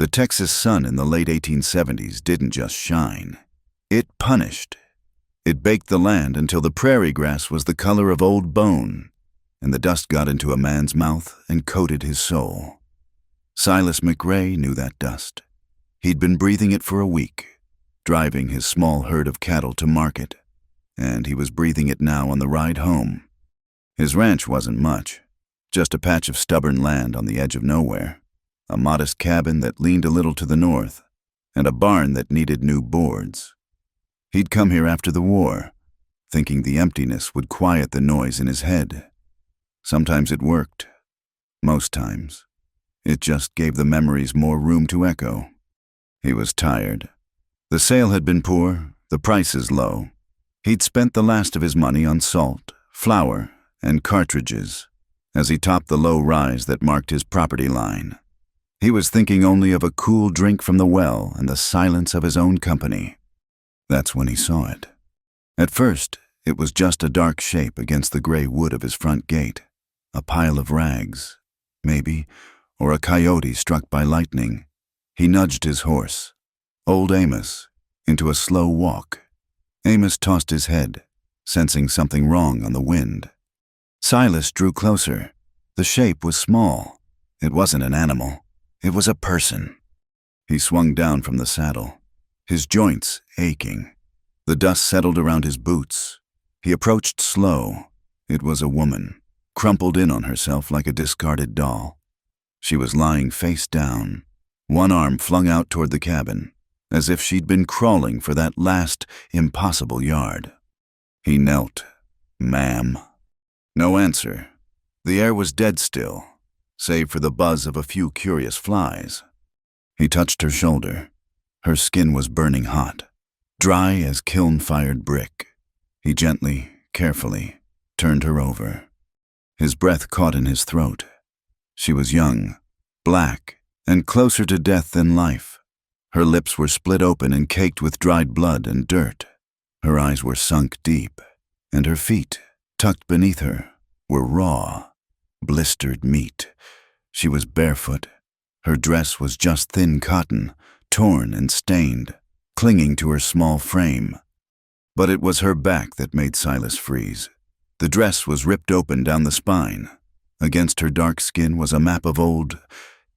The Texas sun in the late 1870s didn't just shine. It punished. It baked the land until the prairie grass was the color of old bone, and the dust got into a man's mouth and coated his soul. Silas McRae knew that dust. He'd been breathing it for a week, driving his small herd of cattle to market, and he was breathing it now on the ride home. His ranch wasn't much, just a patch of stubborn land on the edge of nowhere, a modest cabin that leaned a little to the north, and a barn that needed new boards. He'd come here after the war, thinking the emptiness would quiet the noise in his head. Sometimes it worked. Most times, it just gave the memories more room to echo. He was tired. The sale had been poor, the prices low. He'd spent the last of his money on salt, flour, and cartridges as he topped the low rise that marked his property line. He was thinking only of a cool drink from the well and the silence of his own company. That's when he saw it. At first, it was just a dark shape against the gray wood of his front gate, a pile of rags, maybe, or a coyote struck by lightning. He nudged his horse, old Amos, into a slow walk. Amos tossed his head, sensing something wrong on the wind. Silas drew closer. The shape was small. It wasn't an animal. It was a person. He swung down from the saddle, his joints aching. The dust settled around his boots. He approached slow. It was a woman, crumpled in on herself like a discarded doll. She was lying face down, one arm flung out toward the cabin, as if she'd been crawling for that last impossible yard. He knelt. "Ma'am." No answer. The air was dead still, save for the buzz of a few curious flies. He touched her shoulder. Her skin was burning hot, dry as kiln-fired brick. He gently, carefully, turned her over. His breath caught in his throat. She was young, black, and closer to death than life. Her lips were split open and caked with dried blood and dirt. Her eyes were sunk deep, and her feet, tucked beneath her, were raw, blistered meat. She was barefoot. Her dress was just thin cotton, torn and stained, clinging to her small frame. But it was her back that made Silas freeze. The dress was ripped open down the spine. Against her dark skin was a map of old,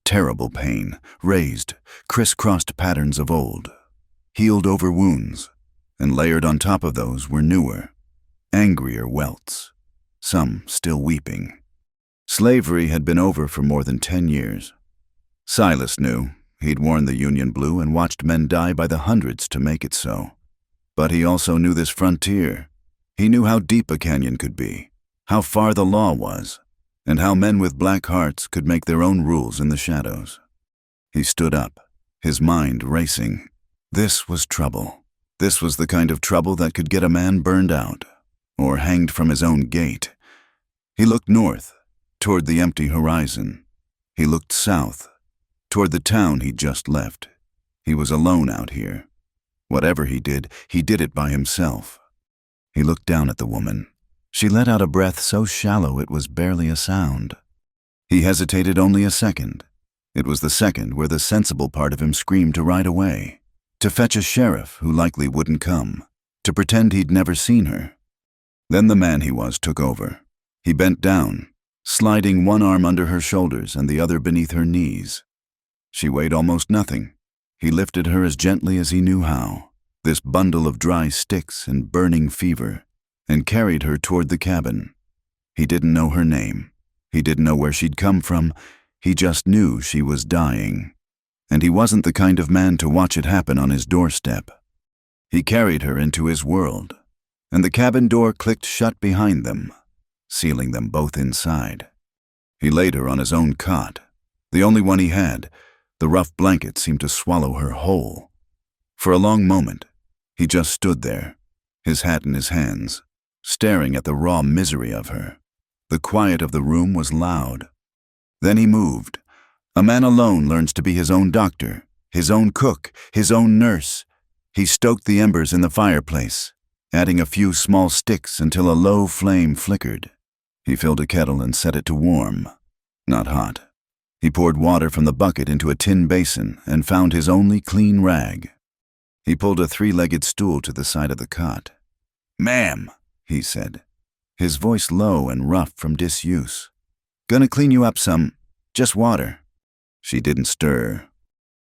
terrible pain, raised, crisscrossed patterns of old, healed over wounds, and layered on top of those were newer, angrier welts, some still weeping. Slavery had been over for more than 10 years. Silas knew. He'd worn the Union blue and watched men die by the hundreds to make it so. But he also knew this frontier. He knew how deep a canyon could be, how far the law was, and how men with black hearts could make their own rules in the shadows. He stood up, his mind racing. This was trouble. This was the kind of trouble that could get a man burned out, or hanged from his own gate. He looked north, toward the empty horizon. He looked south, toward the town he'd just left. He was alone out here. Whatever he did it by himself. He looked down at the woman. She let out a breath so shallow it was barely a sound. He hesitated only a second. It was the second where the sensible part of him screamed to ride away, to fetch a sheriff who likely wouldn't come, to pretend he'd never seen her. Then the man he was took over. He bent down, sliding one arm under her shoulders and the other beneath her knees. She weighed almost nothing. He lifted her as gently as he knew how, this bundle of dry sticks and burning fever, and carried her toward the cabin. He didn't know her name. He didn't know where she'd come from. He just knew she was dying. And he wasn't the kind of man to watch it happen on his doorstep. He carried her into his world, and the cabin door clicked shut behind them, sealing them both inside. He laid her on his own cot, the only one he had. The rough blanket seemed to swallow her whole. For a long moment, he just stood there, his hat in his hands, staring at the raw misery of her. The quiet of the room was loud. Then he moved. A man alone learns to be his own doctor, his own cook, his own nurse. He stoked the embers in the fireplace, adding a few small sticks until a low flame flickered. He filled a kettle and set it to warm. Not hot, He poured water from the bucket into a tin basin and found his only clean rag. He pulled a three-legged stool to the side of the cot. "Ma'am," he said, his voice low and rough from disuse. "Gonna clean you up some, just water." She didn't stir.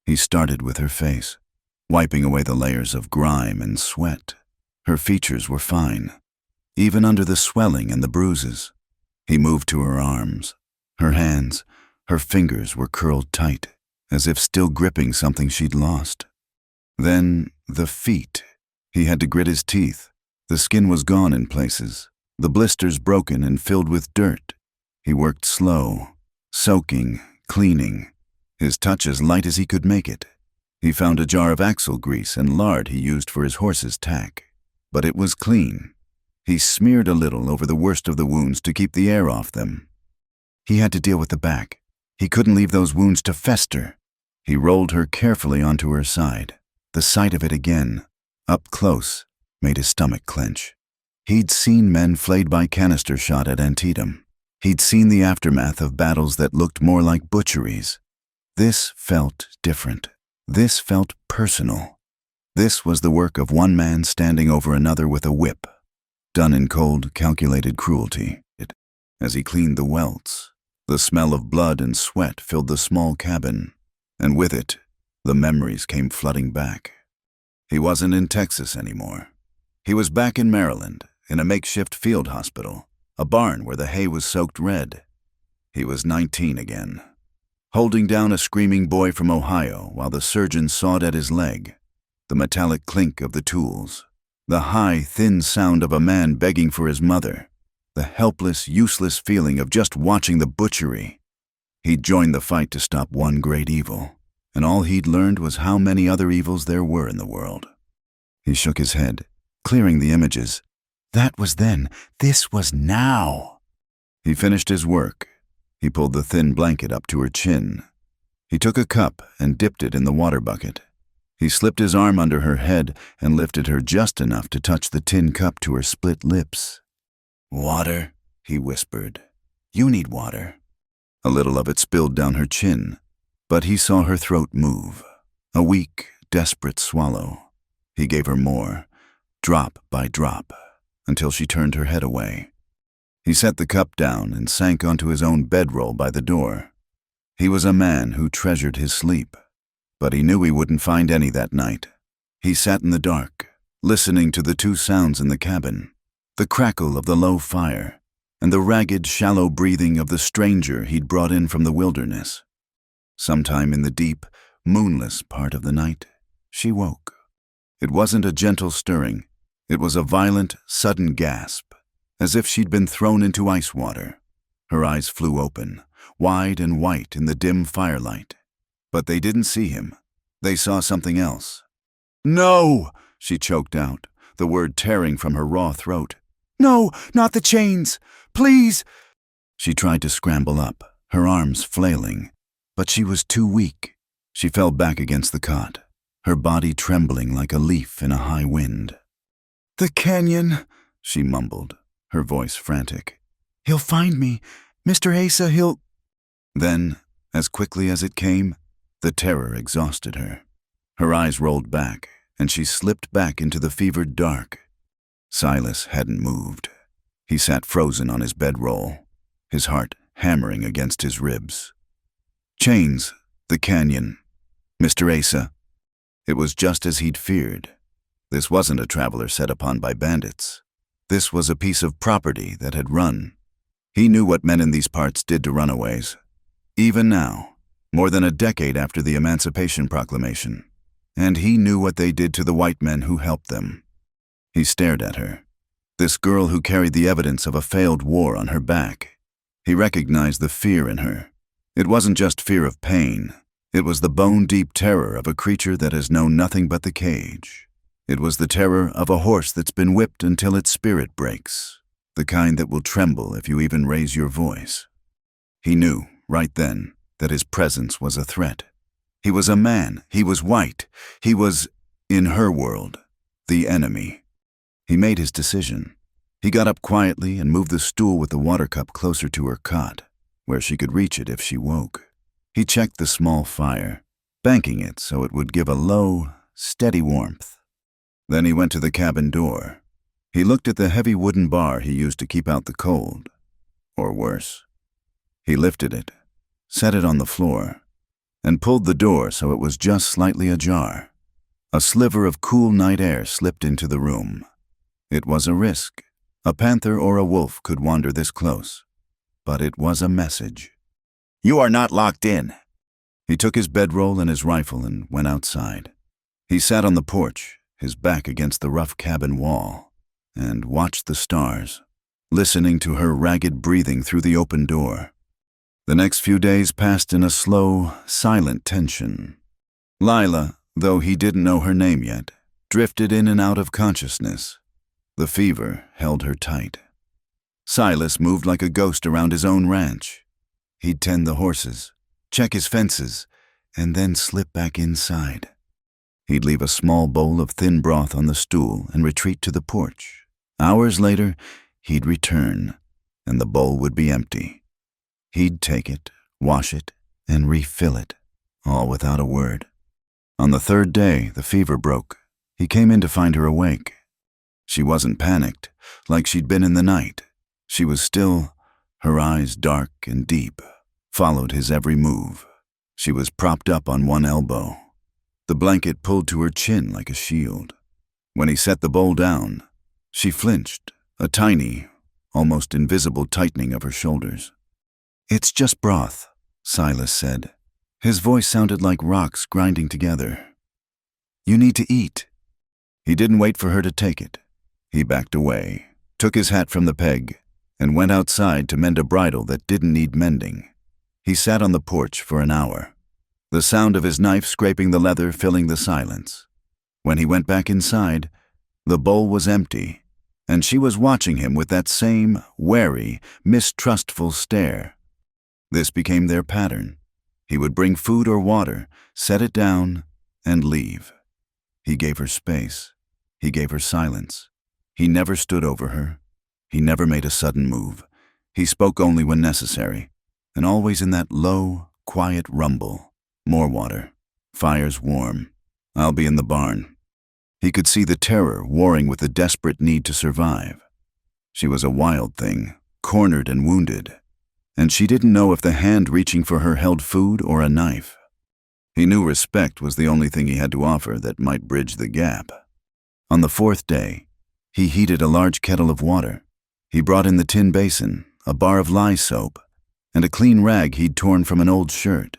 He started with her face, wiping away the layers of grime and sweat. Her features were fine, even under the swelling and the bruises. He moved to her arms. Her hands, her fingers were curled tight, as if still gripping something she'd lost. Then the feet. He had to grit his teeth. The skin was gone in places, the blisters broken and filled with dirt. He worked slow, soaking, cleaning, his touch as light as he could make it. He found a jar of axle grease and lard he used for his horse's tack, but it was clean. He smeared a little over the worst of the wounds to keep the air off them. He had to deal with the back. He couldn't leave those wounds to fester. He rolled her carefully onto her side. The sight of it again, up close, made his stomach clench. He'd seen men flayed by canister shot at Antietam. He'd seen the aftermath of battles that looked more like butcheries. This felt different. This felt personal. This was the work of one man standing over another with a whip, done in cold, calculated cruelty. As he cleaned the welts, the smell of blood and sweat filled the small cabin, and with it, the memories came flooding back. He wasn't in Texas anymore. He was back in Maryland, in a makeshift field hospital, a barn where the hay was soaked red. He was 19 again, holding down a screaming boy from Ohio while the surgeon sawed at his leg. The metallic clink of the tools, the high, thin sound of a man begging for his mother, the helpless, useless feeling of just watching the butchery. He'd joined the fight to stop one great evil, and all he'd learned was how many other evils there were in the world. He shook his head, clearing the images. That was then. This was now. He finished his work. He pulled the thin blanket up to her chin. He took a cup and dipped it in the water bucket. He slipped his arm under her head and lifted her just enough to touch the tin cup to her split lips. "Water," he whispered. "You need water." A little of it spilled down her chin, but he saw her throat move. A weak, desperate swallow. He gave her more, drop by drop, until she turned her head away. He set the cup down and sank onto his own bedroll by the door. He was a man who treasured his sleep, but he knew he wouldn't find any that night. He sat in the dark, listening to the two sounds in the cabin, the crackle of the low fire, and the ragged, shallow breathing of the stranger he'd brought in from the wilderness. Sometime in the deep, moonless part of the night, she woke. It wasn't a gentle stirring. It was a violent, sudden gasp, as if she'd been thrown into ice water. Her eyes flew open, wide and white in the dim firelight. But they didn't see him. They saw something else. "No!" she choked out, the word tearing from her raw throat. "No, not the chains! Please!" She tried to scramble up, her arms flailing, but she was too weak. She fell back against the cot, her body trembling like a leaf in a high wind. "The canyon," she mumbled, her voice frantic. "He'll find me. Mr. Asa, he'll—" Then, as quickly as it came, the terror exhausted her. Her eyes rolled back, and she slipped back into the fevered dark. Silas hadn't moved. He sat frozen on his bedroll, his heart hammering against his ribs. Chains, the canyon, Mr. Asa. It was just as he'd feared. This wasn't a traveler set upon by bandits. This was a piece of property that had run. He knew what men in these parts did to runaways. Even now, more than a decade after the Emancipation Proclamation, and he knew what they did to the white men who helped them. He stared at her, this girl who carried the evidence of a failed war on her back. He recognized the fear in her. It wasn't just fear of pain. It was the bone-deep terror of a creature that has known nothing but the cage. It was the terror of a horse that's been whipped until its spirit breaks, the kind that will tremble if you even raise your voice. He knew, right then, that his presence was a threat. He was a man. He was white. He was, in her world, the enemy. He made his decision. He got up quietly and moved the stool with the water cup closer to her cot, where she could reach it if she woke. He checked the small fire, banking it so it would give a low, steady warmth. Then he went to the cabin door. He looked at the heavy wooden bar he used to keep out the cold. Or worse. He lifted it, set it on the floor, and pulled the door so it was just slightly ajar. A sliver of cool night air slipped into the room. It was a risk. A panther or a wolf could wander this close. But it was a message. "You are not locked in." He took his bedroll and his rifle and went outside. He sat on the porch, his back against the rough cabin wall, and watched the stars, listening to her ragged breathing through the open door. The next few days passed in a slow, silent tension. Lila, though he didn't know her name yet, drifted in and out of consciousness. The fever held her tight. Silas moved like a ghost around his own ranch. He'd tend the horses, check his fences, and then slip back inside. He'd leave a small bowl of thin broth on the stool and retreat to the porch. Hours later, he'd return, and the bowl would be empty. He'd take it, wash it, and refill it, all without a word. On the third day, the fever broke. He came in to find her awake. She wasn't panicked, like she'd been in the night. She was still, her eyes dark and deep, followed his every move. She was propped up on one elbow, the blanket pulled to her chin like a shield. When he set the bowl down, she flinched, a tiny, almost invisible tightening of her shoulders. "It's just broth," Silas said. His voice sounded like rocks grinding together. "You need to eat." He didn't wait for her to take it. He backed away, took his hat from the peg, and went outside to mend a bridle that didn't need mending. He sat on the porch for an hour, the sound of his knife scraping the leather filling the silence. When he went back inside, the bowl was empty, and she was watching him with that same wary, mistrustful stare. This became their pattern. He would bring food or water, set it down, and leave. He gave her space. He gave her silence. He never stood over her. He never made a sudden move. He spoke only when necessary, and always in that low, quiet rumble. "More water. Fire's warm. I'll be in the barn." He could see the terror warring with the desperate need to survive. She was a wild thing, cornered and wounded, and she didn't know if the hand reaching for her held food or a knife. He knew respect was the only thing he had to offer that might bridge the gap. On the fourth day, he heated a large kettle of water. He brought in the tin basin, a bar of lye soap, and a clean rag he'd torn from an old shirt.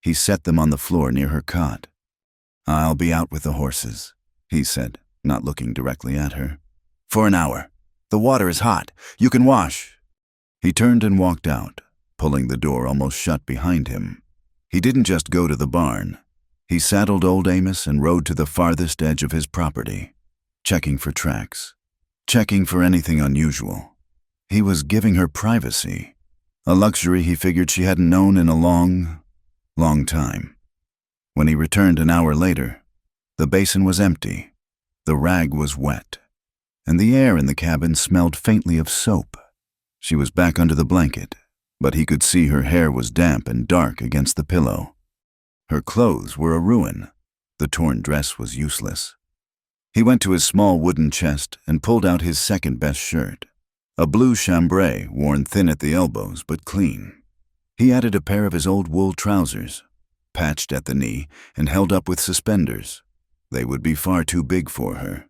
He set them on the floor near her cot. "I'll be out with the horses," he said, not looking directly at her. "For an hour. The water is hot. You can wash." He turned and walked out, pulling the door almost shut behind him. He didn't just go to the barn. He saddled old Amos and rode to the farthest edge of his property, checking for tracks, checking for anything unusual. He was giving her privacy, a luxury he figured she hadn't known in a long, long time. When he returned an hour later, the basin was empty, the rag was wet, and the air in the cabin smelled faintly of soap. She was back under the blanket, but he could see her hair was damp and dark against the pillow. Her clothes were a ruin. The torn dress was useless. He went to his small wooden chest and pulled out his second-best shirt, a blue chambray worn thin at the elbows but clean. He added a pair of his old wool trousers, patched at the knee and held up with suspenders. They would be far too big for her,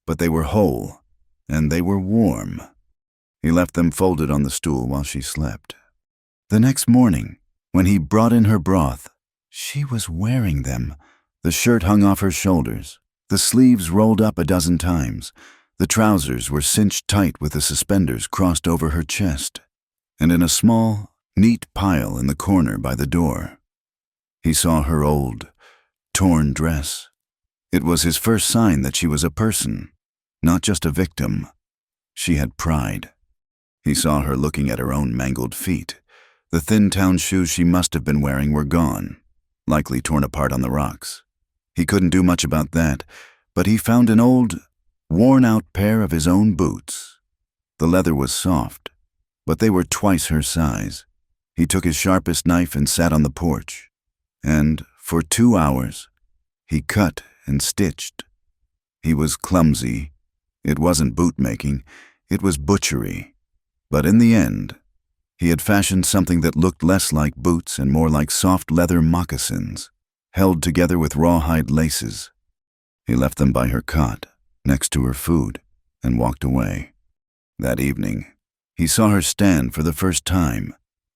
but they were whole, and they were warm. He left them folded on the stool while she slept. The next morning, when he brought in her broth, she was wearing them. The shirt hung off her shoulders, the sleeves rolled up a dozen times. The trousers were cinched tight with the suspenders crossed over her chest, and in a small, neat pile in the corner by the door, he saw her old, torn dress. It was his first sign that she was a person, not just a victim. She had pride. He saw her looking at her own mangled feet. The thin town shoes she must have been wearing were gone, likely torn apart on the rocks. He couldn't do much about that, but he found an old, worn-out pair of his own boots. The leather was soft, but they were twice her size. He took his sharpest knife and sat on the porch, And for 2 hours, he cut and stitched. He was clumsy. It wasn't bootmaking, it was butchery. But in the end, he had fashioned something that looked less like boots and more like soft leather moccasins, held together with rawhide laces. He left them by her cot, next to her food, and walked away. That evening, he saw her stand for the first time.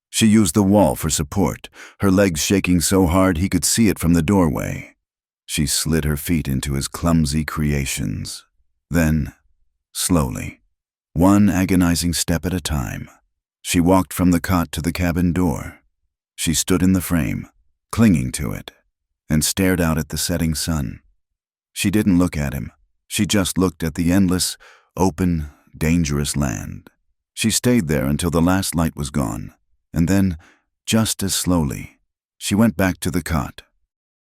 She used the wall for support, her legs shaking so hard he could see it from the doorway. She slid her feet into his clumsy creations. Then, slowly, one agonizing step at a time, she walked from the cot to the cabin door. She stood in the frame, clinging to it, and stared out at the setting sun. She didn't look at him. She just looked at the endless, open, dangerous land. She stayed there until the last light was gone, and then, just as slowly, she went back to the cot.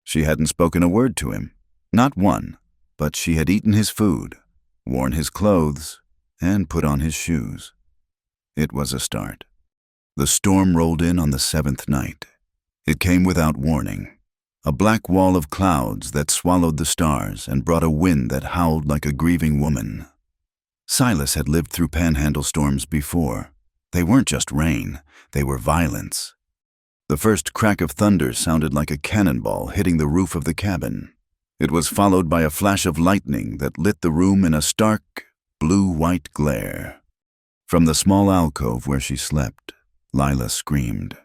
She hadn't spoken a word to him, not one, but she had eaten his food, worn his clothes, and put on his shoes. It was a start. The storm rolled in on the 7th night. It came without warning. A black wall of clouds that swallowed the stars and brought a wind that howled like a grieving woman. Silas had lived through panhandle storms before. They weren't just rain, they were violence. The first crack of thunder sounded like a cannonball hitting the roof of the cabin. It was followed by a flash of lightning that lit the room in a stark, blue-white glare. From the small alcove where she slept, Lila screamed.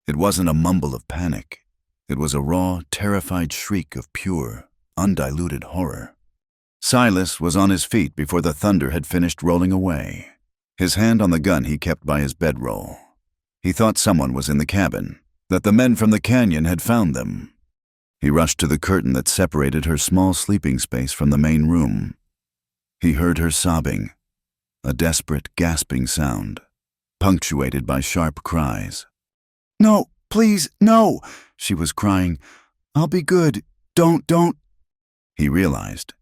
It wasn't a mumble of panic. It was a raw, terrified shriek of pure, undiluted horror. Silas was on his feet before the thunder had finished rolling away, his hand on the gun he kept by his bedroll. He thought someone was in the cabin, that the men from the canyon had found them. He rushed to the curtain that separated her small sleeping space from the main room. He heard her sobbing, a desperate, gasping sound, punctuated by sharp cries. "No, please, no!" she was crying. "I'll be good. Don't." He realized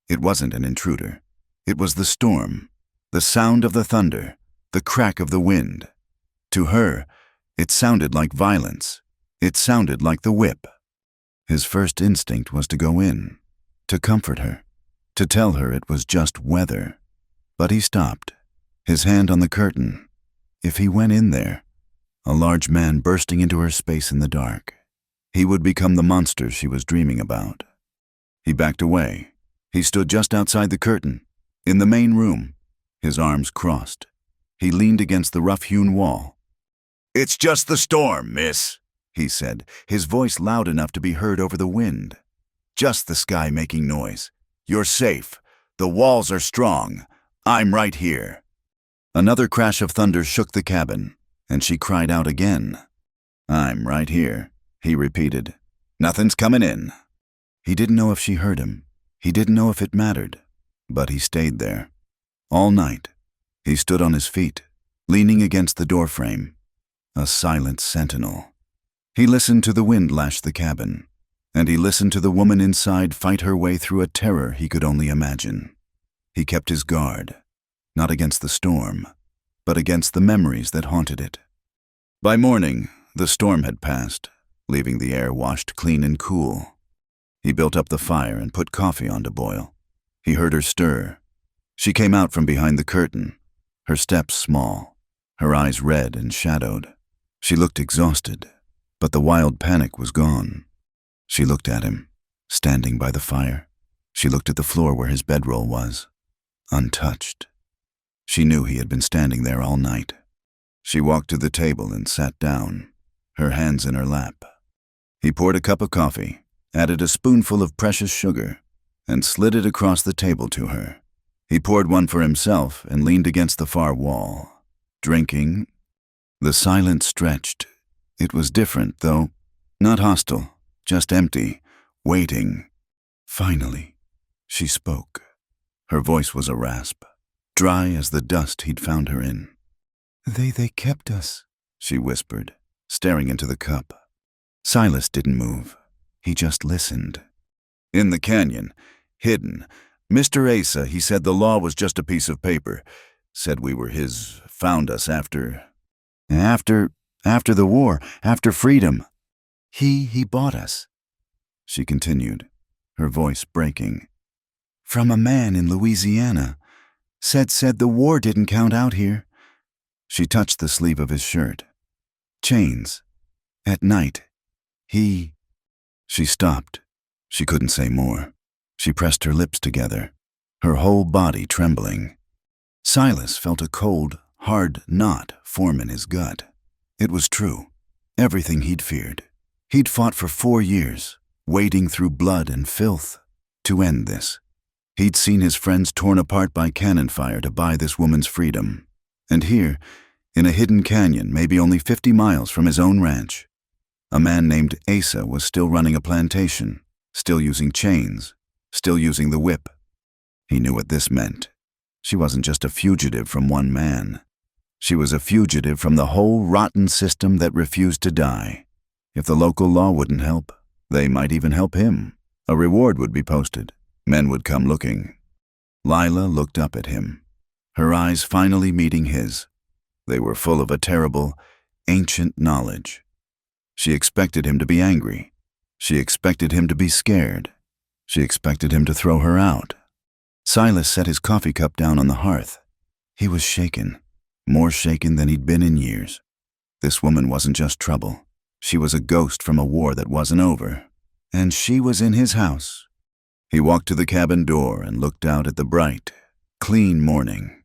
it wasn't an intruder. It was the storm, the sound of the thunder, the crack of the wind. To her, it sounded like violence. It sounded like the whip. His first instinct was to go in, to comfort her, to tell her it was just weather. But he stopped, his hand on the curtain. If he went in there, a large man bursting into her space in the dark, he would become the monster she was dreaming about. He backed away. He stood just outside the curtain, in the main room, his arms crossed. He leaned against the rough-hewn wall. "It's just the storm, miss," he said, his voice loud enough to be heard over the wind. "Just the sky making noise. You're safe. The walls are strong. I'm right here." Another crash of thunder shook the cabin, and she cried out again. "I'm right here," he repeated. "Nothing's coming in." He didn't know if she heard him. He didn't know if it mattered. But he stayed there. All night, he stood on his feet, leaning against the doorframe, a silent sentinel. He listened to the wind lash the cabin, and he listened to the woman inside fight her way through a terror he could only imagine. He kept his guard, not against the storm, but against the memories that haunted it. By morning, the storm had passed, leaving the air washed clean and cool. He built up the fire and put coffee on to boil. He heard her stir. She came out from behind the curtain, her steps small, her eyes red and shadowed. She looked exhausted, but the wild panic was gone. She looked at him, standing by the fire. She looked at the floor where his bedroll was, untouched. She knew he had been standing there all night. She walked to the table and sat down, her hands in her lap. He poured a cup of coffee, added a spoonful of precious sugar, and slid it across the table to her. He poured one for himself and leaned against the far wall, drinking. The silence stretched. It was different, though, not hostile, just empty, waiting. Finally, she spoke. Her voice was a rasp, dry as the dust he'd found her in. They kept us," she whispered, staring into the cup. Silas didn't move. He just listened. "In the canyon, hidden. Mr. Asa, he said the law was just a piece of paper. Said we were his, found us after the war, after freedom." He bought us," she continued, her voice breaking. "From a man in Louisiana. Said the war didn't count out here." She touched the sleeve of his shirt. "Chains. At night. He—" She stopped. She couldn't say more. She pressed her lips together, her whole body trembling. Silas felt a cold, hard knot form in his gut. It was true. Everything he'd feared. He'd fought for 4 years, wading through blood and filth, to end this. He'd seen his friends torn apart by cannon fire to buy this woman's freedom. And here, in a hidden canyon maybe only 50 miles from his own ranch, a man named Asa was still running a plantation, still using chains, still using the whip. He knew what this meant. She wasn't just a fugitive from one man. She was a fugitive from the whole rotten system that refused to die. If the local law wouldn't help, they might even help him. A reward would be posted. Men would come looking. Lila looked up at him, her eyes finally meeting his. They were full of a terrible, ancient knowledge. She expected him to be angry. She expected him to be scared. She expected him to throw her out. Silas set his coffee cup down on the hearth. He was shaken, more shaken than he'd been in years. This woman wasn't just trouble. She was a ghost from a war that wasn't over. And she was in his house. He walked to the cabin door and looked out at the bright, clean morning.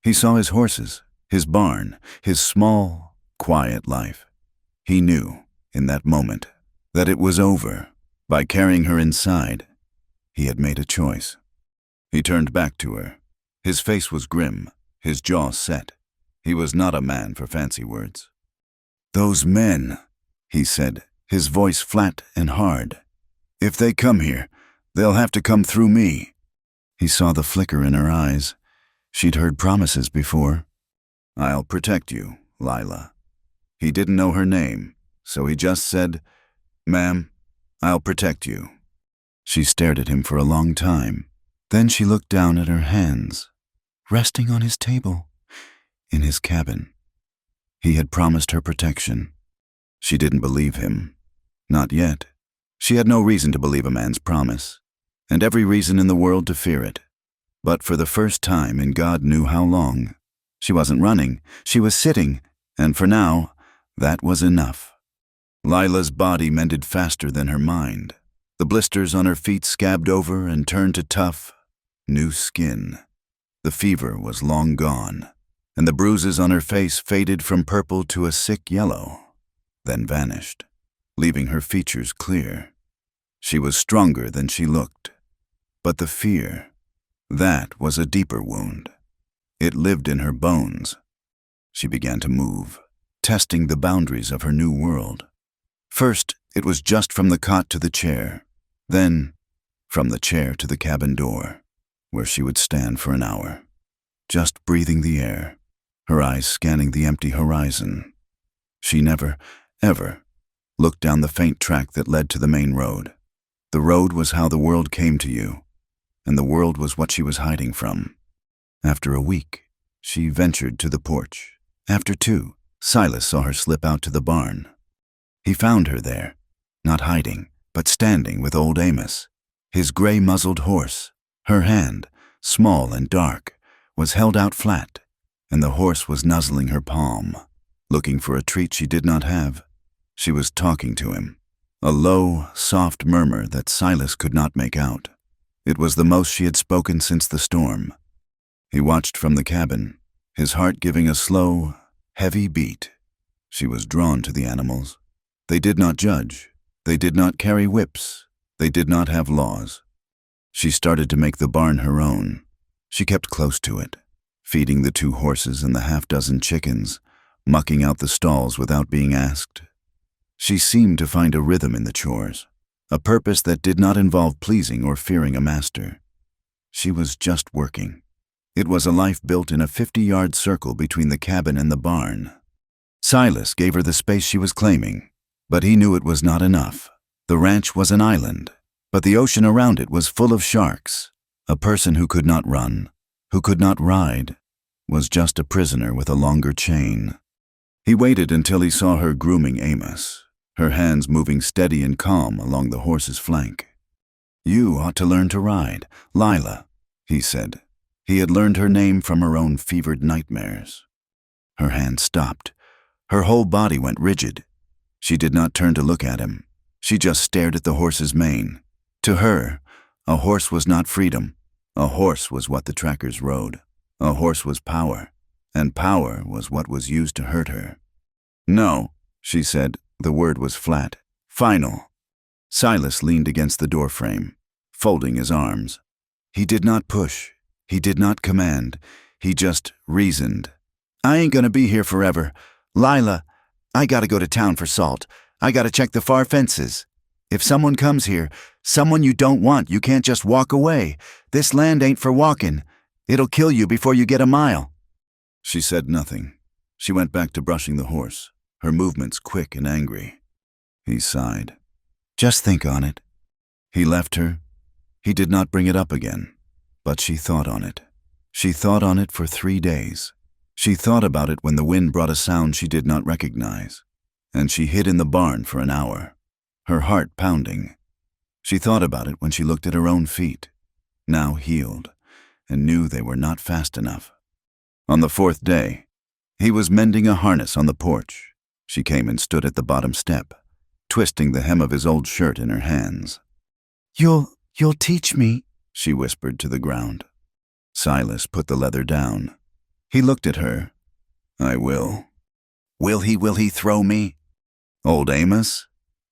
He saw his horses, his barn, his small, quiet life. He knew, in that moment, that it was over. By carrying her inside, he had made a choice. He turned back to her. His face was grim, his jaw set. He was not a man for fancy words. "Those men," he said, his voice flat and hard. "If they come here, they'll have to come through me." He saw the flicker in her eyes. She'd heard promises before. "I'll protect you, Lila." He didn't know her name, so he just said, "Ma'am, I'll protect you." She stared at him for a long time. Then she looked down at her hands, resting on his table, in his cabin. He had promised her protection. She didn't believe him. Not yet. She had no reason to believe a man's promise, and every reason in the world to fear it. But for the first time in God knew how long, she wasn't running, she was sitting, and for now, that was enough. Lila's body mended faster than her mind. The blisters on her feet scabbed over and turned to tough, new skin. The fever was long gone, and the bruises on her face faded from purple to a sick yellow, then vanished, leaving her features clear. She was stronger than she looked. But the fear, that was a deeper wound. It lived in her bones. She began to move, testing the boundaries of her new world. First, it was just from the cot to the chair. Then, from the chair to the cabin door, where she would stand for an hour, just breathing the air, her eyes scanning the empty horizon. She never, ever, looked down the faint track that led to the main road. The road was how the world came to you, and the world was what she was hiding from. After a week, she ventured to the porch. After 2, Silas saw her slip out to the barn. He found her there, not hiding, but standing with old Amos, his gray-muzzled horse. Her hand, small and dark, was held out flat, and the horse was nuzzling her palm, looking for a treat she did not have. She was talking to him, a low, soft murmur that Silas could not make out. It was the most she had spoken since the storm. He watched from the cabin, his heart giving a slow, heavy beat. She was drawn to the animals. They did not judge. They did not carry whips. They did not have laws. She started to make the barn her own. She kept close to it, feeding the 2 horses and the half-dozen chickens, mucking out the stalls without being asked. She seemed to find a rhythm in the chores, a purpose that did not involve pleasing or fearing a master. She was just working. It was a life built in a 50-yard circle between the cabin and the barn. Silas gave her the space she was claiming, but he knew it was not enough. The ranch was an island, but the ocean around it was full of sharks. A person who could not run, who could not ride, was just a prisoner with a longer chain. He waited until he saw her grooming Amos, her hands moving steady and calm along the horse's flank. "You ought to learn to ride, Lila," he said. He had learned her name from her own fevered nightmares. Her hand stopped. Her whole body went rigid. She did not turn to look at him. She just stared at the horse's mane. To her, a horse was not freedom. A horse was what the trackers rode. A horse was power, and power was what was used to hurt her. "No," she said. The word was flat. "Final." Silas leaned against the doorframe, folding his arms. He did not push. He did not command. He just reasoned. "I ain't gonna be here forever. Lila, I gotta go to town for salt. I gotta check the far fences. If someone comes here, someone you don't want, you can't just walk away. This land ain't for walking. It'll kill you before you get a mile." She said nothing. She went back to brushing the horse, her movements quick and angry. He sighed. "Just think on it." He left her. He did not bring it up again, but she thought on it. She thought on it for 3 days. She thought about it when the wind brought a sound she did not recognize, and she hid in the barn for an hour, her heart pounding. She thought about it when she looked at her own feet, now healed, and knew they were not fast enough. On the 4th day, he was mending a harness on the porch. She came and stood at the bottom step, twisting the hem of his old shirt in her hands. You'll teach me," she whispered to the ground. Silas put the leather down. He looked at her. "I will." Will he throw me? Old Amos?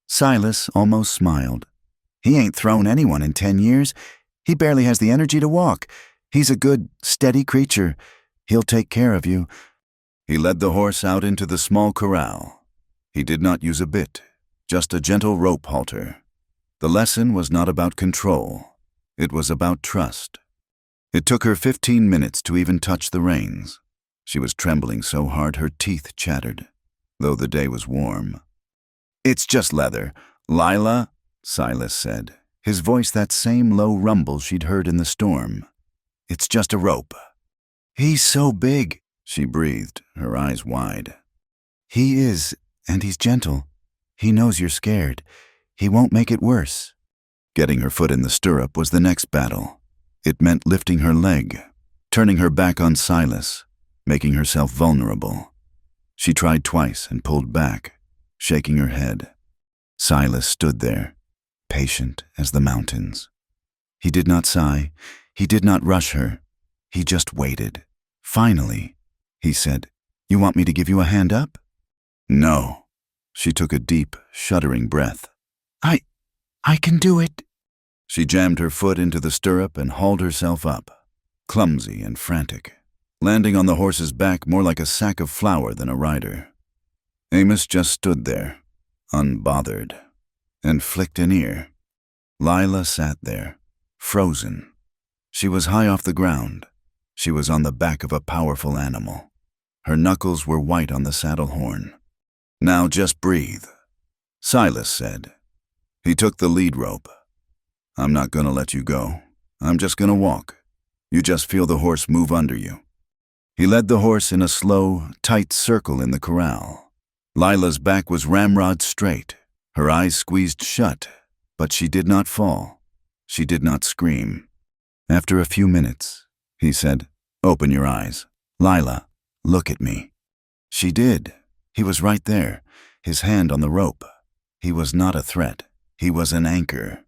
Silas almost smiled. "He ain't thrown anyone in 10 years. He barely has the energy to walk. He's a good, steady creature. He'll take care of you." He led the horse out into the small corral. He did not use a bit, just a gentle rope halter. The lesson was not about control. It was about trust. It took her 15 minutes to even touch the reins. She was trembling so hard her teeth chattered, though the day was warm. "It's just leather, Lila," Silas said, his voice that same low rumble she'd heard in the storm. "It's just a rope." "He's so big," she breathed, her eyes wide. "He is, and he's gentle. He knows you're scared. He won't make it worse." Getting her foot in the stirrup was the next battle. It meant lifting her leg, turning her back on Silas, making herself vulnerable. She tried twice and pulled back, shaking her head. Silas stood there, patient as the mountains. He did not sigh. He did not rush her. He just waited. "Finally," he said, "you want me to give you a hand up?" "No." She took a deep, shuddering breath. I can do it." She jammed her foot into the stirrup and hauled herself up, clumsy and frantic, landing on the horse's back more like a sack of flour than a rider. Amos just stood there, unbothered, and flicked an ear. Lila sat there, frozen. She was high off the ground. She was on the back of a powerful animal. Her knuckles were white on the saddle horn. "Now just breathe," Silas said. He took the lead rope. "I'm not going to let you go. I'm just going to walk. You just feel the horse move under you." He led the horse in a slow, tight circle in the corral. Lila's back was ramrod straight, her eyes squeezed shut, but she did not fall. She did not scream. After a few minutes, he said, "Open your eyes. Lila, look at me." She did. He was right there, his hand on the rope. He was not a threat. He was an anchor.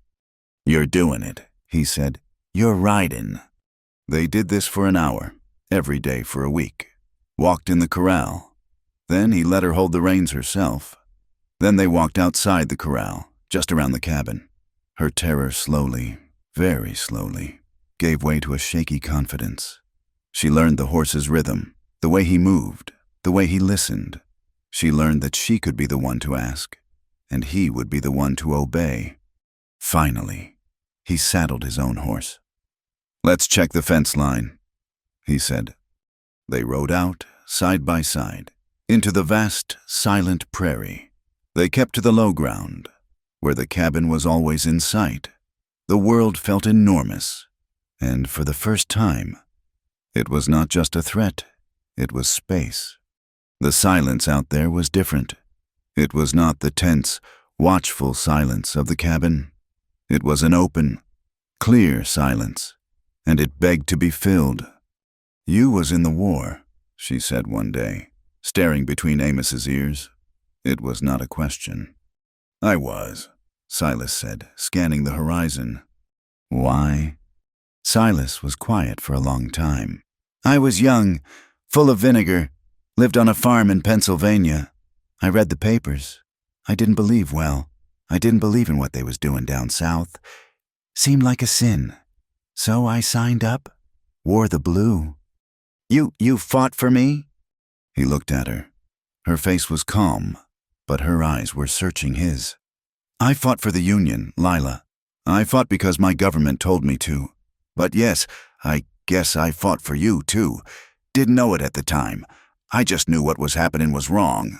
"You're doing it," he said. "You're riding." They did this for an hour, every day for a week. Walked in the corral. Then he let her hold the reins herself. Then they walked outside the corral, just around the cabin. Her terror slowly, very slowly, gave way to a shaky confidence. She learned the horse's rhythm, the way he moved, the way he listened. She learned that she could be the one to ask, and he would be the one to obey. Finally, he saddled his own horse. "Let's check the fence line," he said. They rode out, side by side, into the vast, silent prairie. They kept to the low ground, where the cabin was always in sight. The world felt enormous, and for the first time, it was not just a threat, it was space. The silence out there was different. It was not the tense, watchful silence of the cabin. It was an open, clear silence, and it begged to be filled. "You was in the war," she said one day, staring between Amos's ears. It was not a question. "I was," Silas said, scanning the horizon. "Why?" Silas was quiet for a long time. "I was young, full of vinegar, lived on a farm in Pennsylvania. I read the papers. I didn't believe I didn't believe in what they was doing down south. Seemed like a sin. So I signed up, wore the blue." You fought for me?" He looked at her. Her face was calm, but her eyes were searching his. "I fought for the Union, Lila. I fought because my government told me to. But yes, I guess I fought for you, too. Didn't know it at the time. I just knew what was happening was wrong."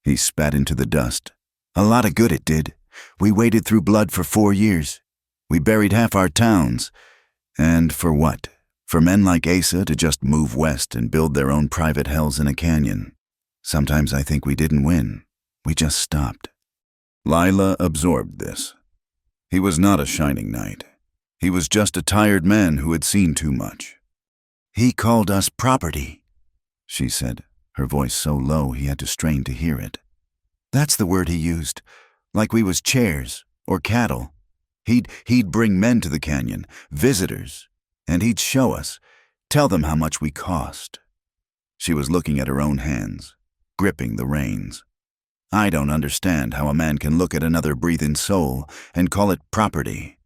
He spat into the dust. "A lot of good it did. We waded through blood for 4 years. We buried half our towns. And for what? For men like Asa to just move west and build their own private hells in a canyon. Sometimes I think we didn't win. We just stopped." Lila absorbed this. He was not a shining knight. He was just a tired man who had seen too much. "He called us property," she said, her voice so low he had to strain to hear it. "That's the word he used, like we was chairs or cattle. He'd bring men to the canyon, visitors, and he'd show us, tell them how much we cost." She was looking at her own hands, gripping the reins. "I don't understand how a man can look at another breathing soul and call it property."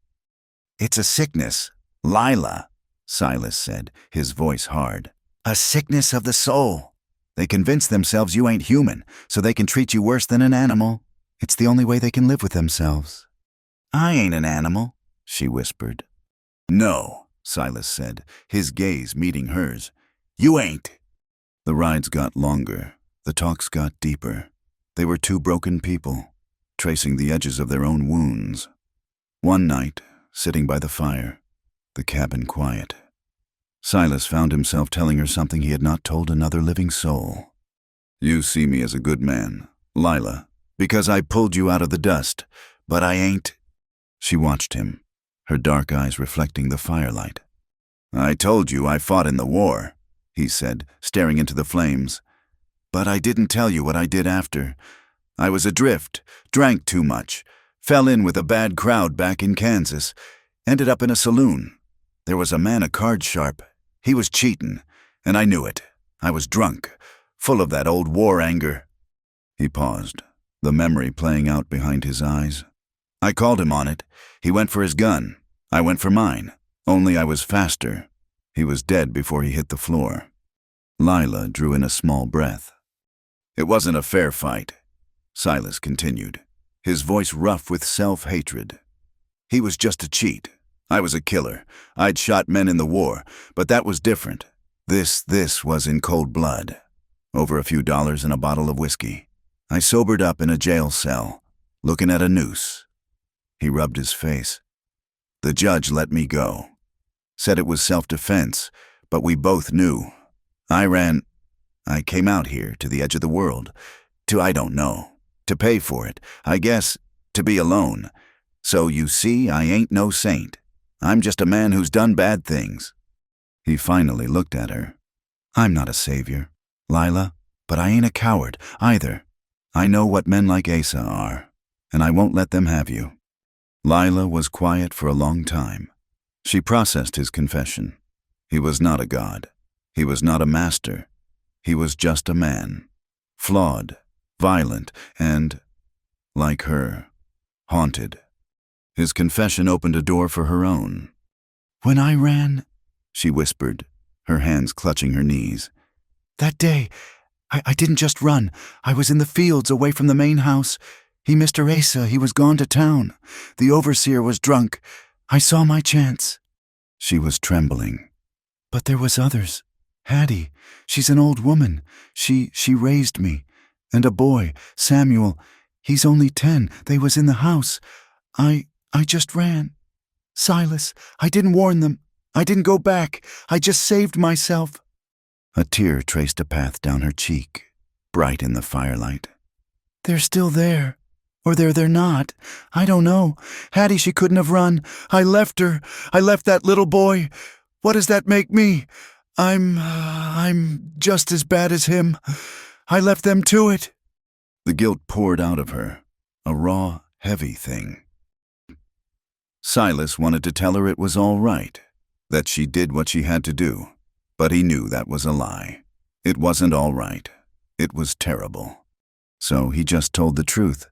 "It's a sickness, Lila," Silas said, his voice hard. "A sickness of the soul. They convince themselves you ain't human, so they can treat you worse than an animal. It's the only way they can live with themselves." "I ain't an animal," she whispered. "No," Silas said, his gaze meeting hers. "You ain't." The rides got longer. The talks got deeper. They were two broken people, tracing the edges of their own wounds. One night, sitting by the fire, the cabin quiet, Silas found himself telling her something he had not told another living soul. "You see me as a good man, Lila, because I pulled you out of the dust, but I ain't." She watched him, her dark eyes reflecting the firelight. "I told you I fought in the war," he said, staring into the flames. "But I didn't tell you what I did after. I was adrift, drank too much, fell in with a bad crowd back in Kansas, ended up in a saloon. There was a man a card sharp. He was cheating, and I knew it. I was drunk, full of that old war anger." He paused, the memory playing out behind his eyes. "I called him on it. He went for his gun. I went for mine. Only I was faster. He was dead before he hit the floor." Lila drew in a small breath. "It wasn't a fair fight," Silas continued, his voice rough with self-hatred. "He was just a cheat. I was a killer. I'd shot men in the war, but that was different. This was in cold blood. Over a few dollars and a bottle of whiskey. I sobered up in a jail cell, looking at a noose." He rubbed his face. "The judge let me go. Said it was self-defense, but we both knew. I came out here to the edge of the world, I don't know, to pay for it, I guess, to be alone. So you see, I ain't no saint. I'm just a man who's done bad things." He finally looked at her. "I'm not a savior, Lila, but I ain't a coward either. I know what men like Asa are, and I won't let them have you." Lila was quiet for a long time. She processed his confession. He was not a god. He was not a master. He was just a man, flawed, violent, and, like her, haunted. His confession opened a door for her own. "When I ran," she whispered, her hands clutching her knees. "That day, I didn't just run. I was in the fields away from the main house. Mr. Asa, he was gone to town. The overseer was drunk. I saw my chance." She was trembling. "But there was others. Hattie, she's an old woman. She raised me. And a boy, Samuel, he's only 10. They was in the house. I just ran. Silas, I didn't warn them. I didn't go back. I just saved myself." A tear traced a path down her cheek, bright in the firelight. They're still there. Or they're not. I don't know. Hattie, she couldn't have run. I left her. I left that little boy. What does that make me? I'm just as bad as him. I left them to it. The guilt poured out of her, a raw, heavy thing. Silas wanted to tell her it was all right, that she did what she had to do, but he knew that was a lie. It wasn't all right. It was terrible. So he just told the truth.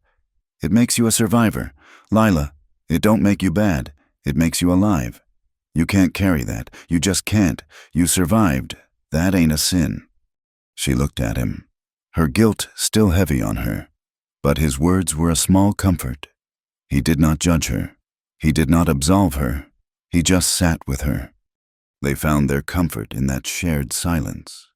It makes you a survivor. Lila, it don't make you bad. It makes you alive. You can't carry that. You just can't. You survived. That ain't a sin. She looked at him, her guilt still heavy on her, but his words were a small comfort. He did not judge her. He did not absolve her. He just sat with her. They found their comfort in that shared silence.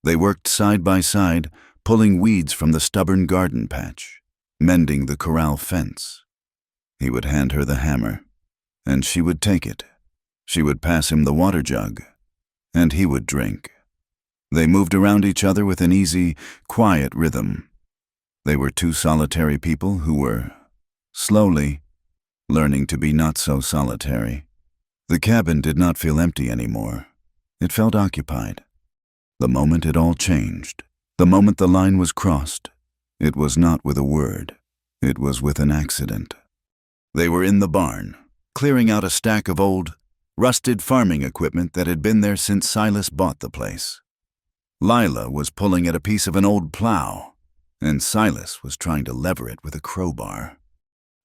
They worked side by side, pulling weeds from the stubborn garden patch, mending the corral fence. He would hand her the hammer, and she would take it. She would pass him the water jug, and he would drink. They moved around each other with an easy, quiet rhythm. They were two solitary people who were, slowly, learning to be not so solitary. The cabin did not feel empty anymore. It felt occupied. The moment it all changed, the moment the line was crossed, it was not with a word. It was with an accident. They were in the barn, clearing out a stack of old, rusted farming equipment that had been there since Silas bought the place. Lila was pulling at a piece of an old plow, and Silas was trying to lever it with a crowbar.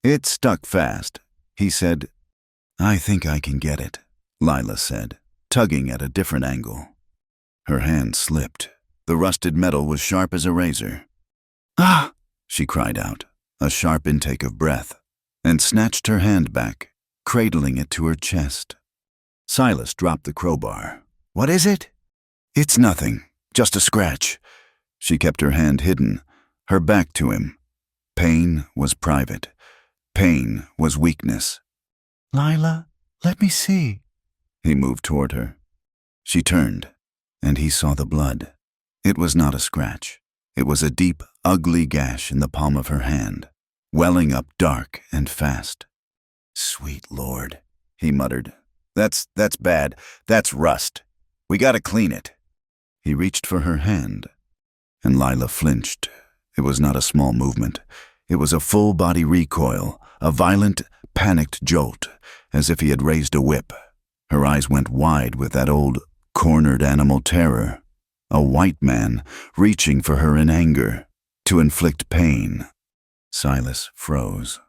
It stuck fast. He said, "I think I can get it," Lila said, tugging at a different angle. Her hand slipped. The rusted metal was sharp as a razor. "Ah!" she cried out, a sharp intake of breath, and snatched her hand back, cradling it to her chest. Silas dropped the crowbar. "What is it?" "It's nothing, just a scratch." She kept her hand hidden, her back to him. Pain was private. Pain was weakness. "Lila, let me see." He moved toward her. She turned, and he saw the blood. It was not a scratch. It was a deep, ugly gash in the palm of her hand, welling up dark and fast. "Sweet Lord," he muttered. That's bad. That's rust. We gotta clean it." He reached for her hand, and Lila flinched. It was not a small movement. It was a full-body recoil, a violent, panicked jolt, as if he had raised a whip. Her eyes went wide with that old, cornered animal terror. A white man reaching for her in anger, to inflict pain. Silas froze.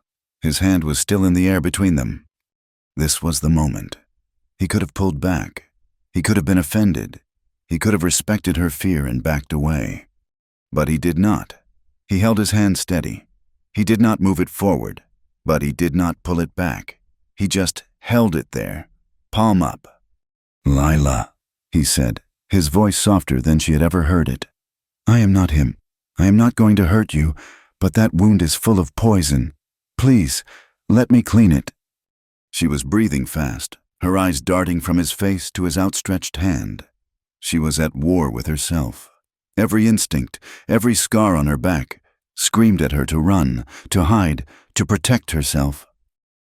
His hand was still in the air between them. This was the moment. He could have pulled back. He could have been offended. He could have respected her fear and backed away. But he did not. He held his hand steady. He did not move it forward, but he did not pull it back. He just held it there, palm up. "Lila," he said, his voice softer than she had ever heard it. "I am not him. I am not going to hurt you, but that wound is full of poison. Please, let me clean it." She was breathing fast, her eyes darting from his face to his outstretched hand. She was at war with herself. Every instinct, every scar on her back, screamed at her to run, to hide, to protect herself.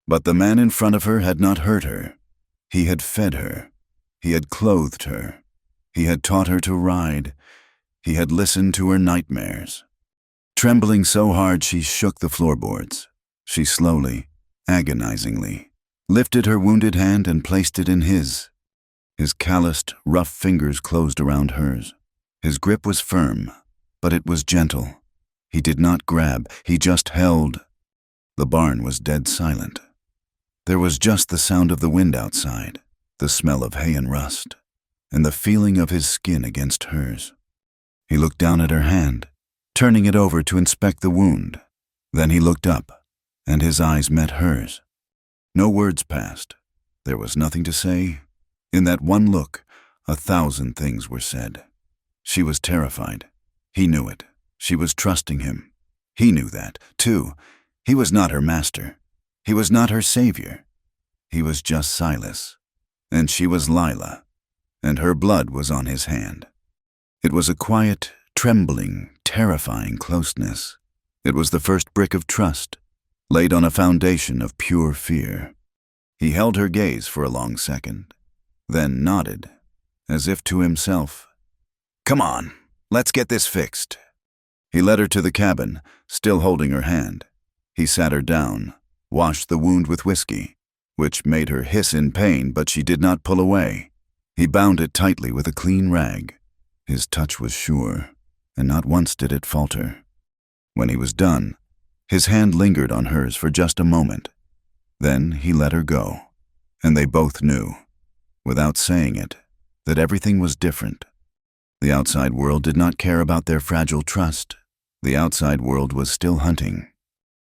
But the man in front of her had not hurt her. He had fed her. He had clothed her. He had taught her to ride. He had listened to her nightmares. Trembling so hard she shook the floorboards, she slowly, agonizingly, lifted her wounded hand and placed it in his. His calloused, rough fingers closed around hers. His grip was firm, but it was gentle. He did not grab, he just held. The barn was dead silent. There was just the sound of the wind outside, the smell of hay and rust, and the feeling of his skin against hers. He looked down at her hand, turning it over to inspect the wound. Then he looked up, and his eyes met hers. No words passed. There was nothing to say. In that one look, 1,000 things were said. She was terrified. He knew it. She was trusting him. He knew that, too. He was not her master. He was not her savior. He was just Silas. And she was Lila. And her blood was on his hand. It was a quiet, trembling, terrifying closeness. It was the first brick of trust, laid on a foundation of pure fear. He held her gaze for a long second, then nodded, as if to himself. "Come on, let's get this fixed." He led her to the cabin, still holding her hand. He sat her down, washed the wound with whiskey, which made her hiss in pain, but she did not pull away. He bound it tightly with a clean rag. His touch was sure, and not once did it falter. When he was done, his hand lingered on hers for just a moment. Then he let her go, and they both knew, without saying it, that everything was different. The outside world did not care about their fragile trust. The outside world was still hunting.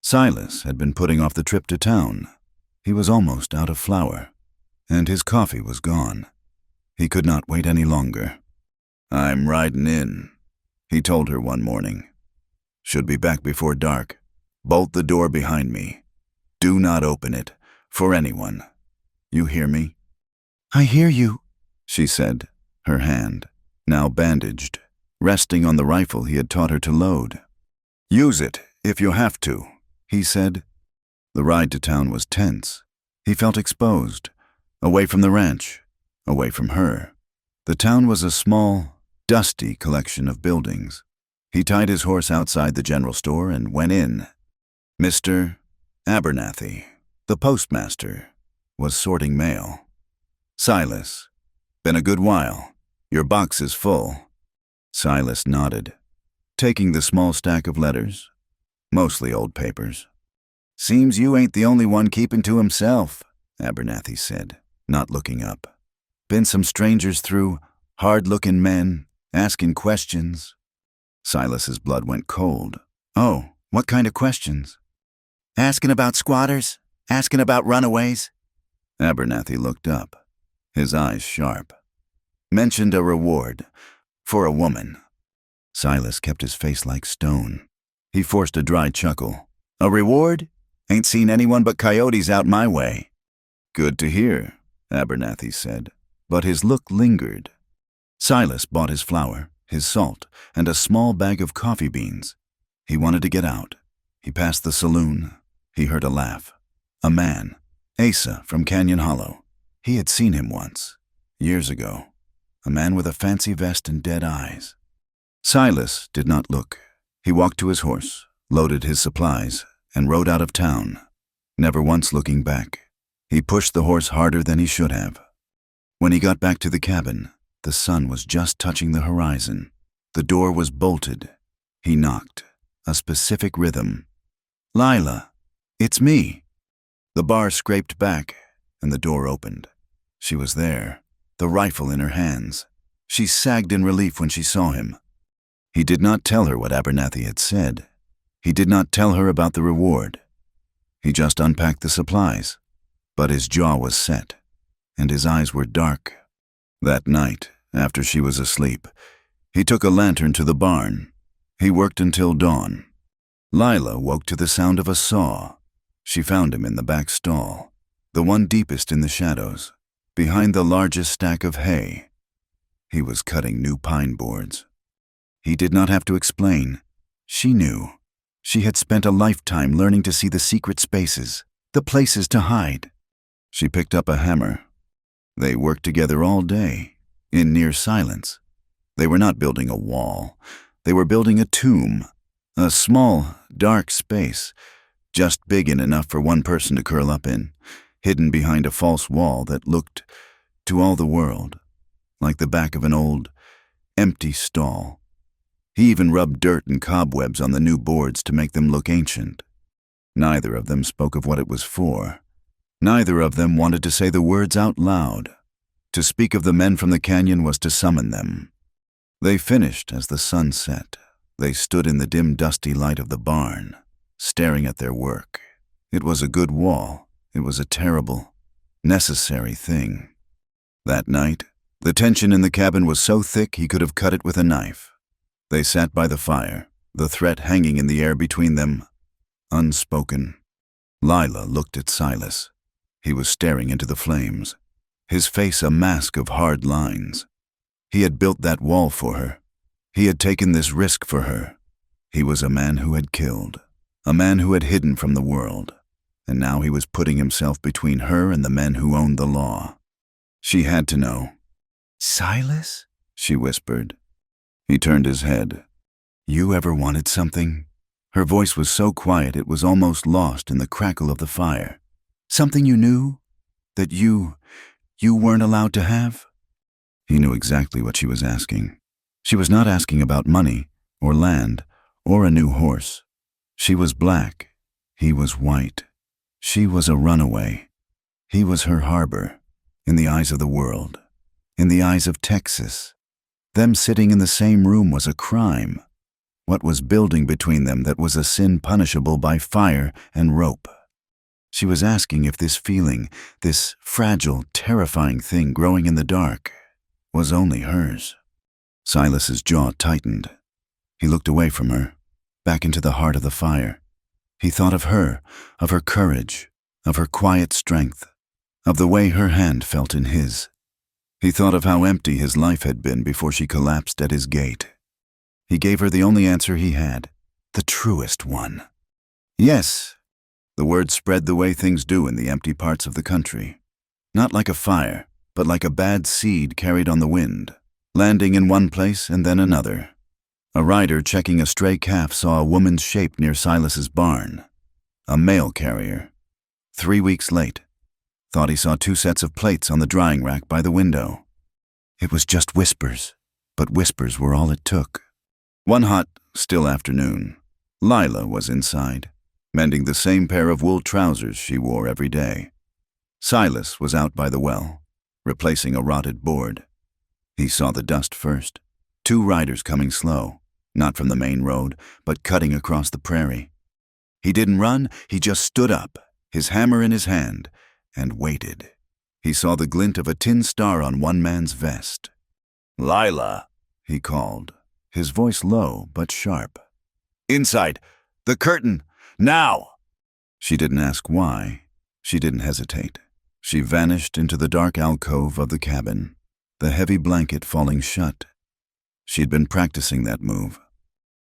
Silas had been putting off the trip to town. He was almost out of flour, and his coffee was gone. He could not wait any longer. "I'm riding in," he told her one morning. "Should be back before dark. Bolt the door behind me. Do not open it, for anyone. You hear me?" "I hear you," she said, her hand, now bandaged, resting on the rifle he had taught her to load. "Use it, if you have to," he said. The ride to town was tense. He felt exposed, away from the ranch, away from her. The town was a small, dusty collection of buildings. He tied his horse outside the general store and went in. Mr. Abernathy, the postmaster, was sorting mail. "Silas, been a good while. Your box is full." Silas nodded, taking the small stack of letters, mostly old papers. "Seems you ain't the only one keeping to himself," Abernathy said, not looking up. "Been some strangers through, hard-looking men, asking questions." Silas's blood went cold. "Oh, what kind of questions?" "Asking about squatters, asking about runaways." Abernathy looked up, his eyes sharp. "Mentioned a reward, for a woman." Silas kept his face like stone. He forced a dry chuckle. "A reward? Ain't seen anyone but coyotes out my way." "Good to hear," Abernathy said, but his look lingered. Silas bought his flour, his salt, and a small bag of coffee beans. He wanted to get out. He passed the saloon. He heard a laugh. A man, Asa from Canyon Hollow. He had seen him once, years ago. A man with a fancy vest and dead eyes. Silas did not look. He walked to his horse, loaded his supplies, and rode out of town, never once looking back. He pushed the horse harder than he should have. When he got back to the cabin, the sun was just touching the horizon. The door was bolted. He knocked, a specific rhythm. "Lila, it's me." The bar scraped back, and the door opened. She was there, the rifle in her hands. She sagged in relief when she saw him. He did not tell her what Abernathy had said. He did not tell her about the reward. He just unpacked the supplies, but his jaw was set, and his eyes were dark. That night, after she was asleep, he took a lantern to the barn. He worked until dawn. Lila woke to the sound of a saw. She found him in the back stall, the one deepest in the shadows, behind the largest stack of hay. He was cutting new pine boards. He did not have to explain. She knew. She had spent a lifetime learning to see the secret spaces, the places to hide. She picked up a hammer. They worked together all day, in near silence. They were not building a wall. They were building a tomb, a small, dark space, just big enough for one person to curl up in, hidden behind a false wall that looked, to all the world, like the back of an old, empty stall. He even rubbed dirt and cobwebs on the new boards to make them look ancient. Neither of them spoke of what it was for. Neither of them wanted to say the words out loud. To speak of the men from the canyon was to summon them. They finished as the sun set. They stood in the dim, dusty light of the barn, staring at their work. It was a good wall. It was a terrible, necessary thing. That night, the tension in the cabin was so thick he could have cut it with a knife. They sat by the fire, the threat hanging in the air between them, unspoken. Lila looked at Silas. He was staring into the flames, his face a mask of hard lines. He had built that wall for her. He had taken this risk for her. He was a man who had killed, a man who had hidden from the world, and now he was putting himself between her and the men who owned the law. She had to know. Silas? She whispered. He turned his head. You ever wanted something? Her voice was so quiet it was almost lost in the crackle of the fire. Something you knew? That you weren't allowed to have? He knew exactly what she was asking. She was not asking about money, or land, or a new horse. She was black. He was white. She was a runaway. He was her harbor, in the eyes of the world, in the eyes of Texas. Them sitting in the same room was a crime. What was building between them that was a sin punishable by fire and rope? She was asking if this feeling, this fragile, terrifying thing growing in the dark, was only hers. Silas's jaw tightened. He looked away from her, back into the heart of the fire. He thought of her courage, of her quiet strength, of the way her hand felt in his. He thought of how empty his life had been before she collapsed at his gate. He gave her the only answer he had, the truest one. Yes. The word spread the way things do in the empty parts of the country. Not like a fire, but like a bad seed carried on the wind, landing in one place and then another. A rider checking a stray calf saw a woman's shape near Silas's barn. A mail carrier. 3 weeks late. Thought he saw 2 sets of plates on the drying rack by the window. It was just whispers, but whispers were all it took. One hot, still afternoon, Lila was inside, mending the same pair of wool trousers she wore every day. Silas was out by the well, replacing a rotted board. He saw the dust first. 2 riders coming slow, not from the main road, but cutting across the prairie. He didn't run, he just stood up, his hammer in his hand, and waited. He saw the glint of a tin star on one man's vest. "Lila," he called, his voice low but sharp. "Inside! The curtain! Now!" She didn't ask why. She didn't hesitate. She vanished into the dark alcove of the cabin, the heavy blanket falling shut. She'd been practicing that move.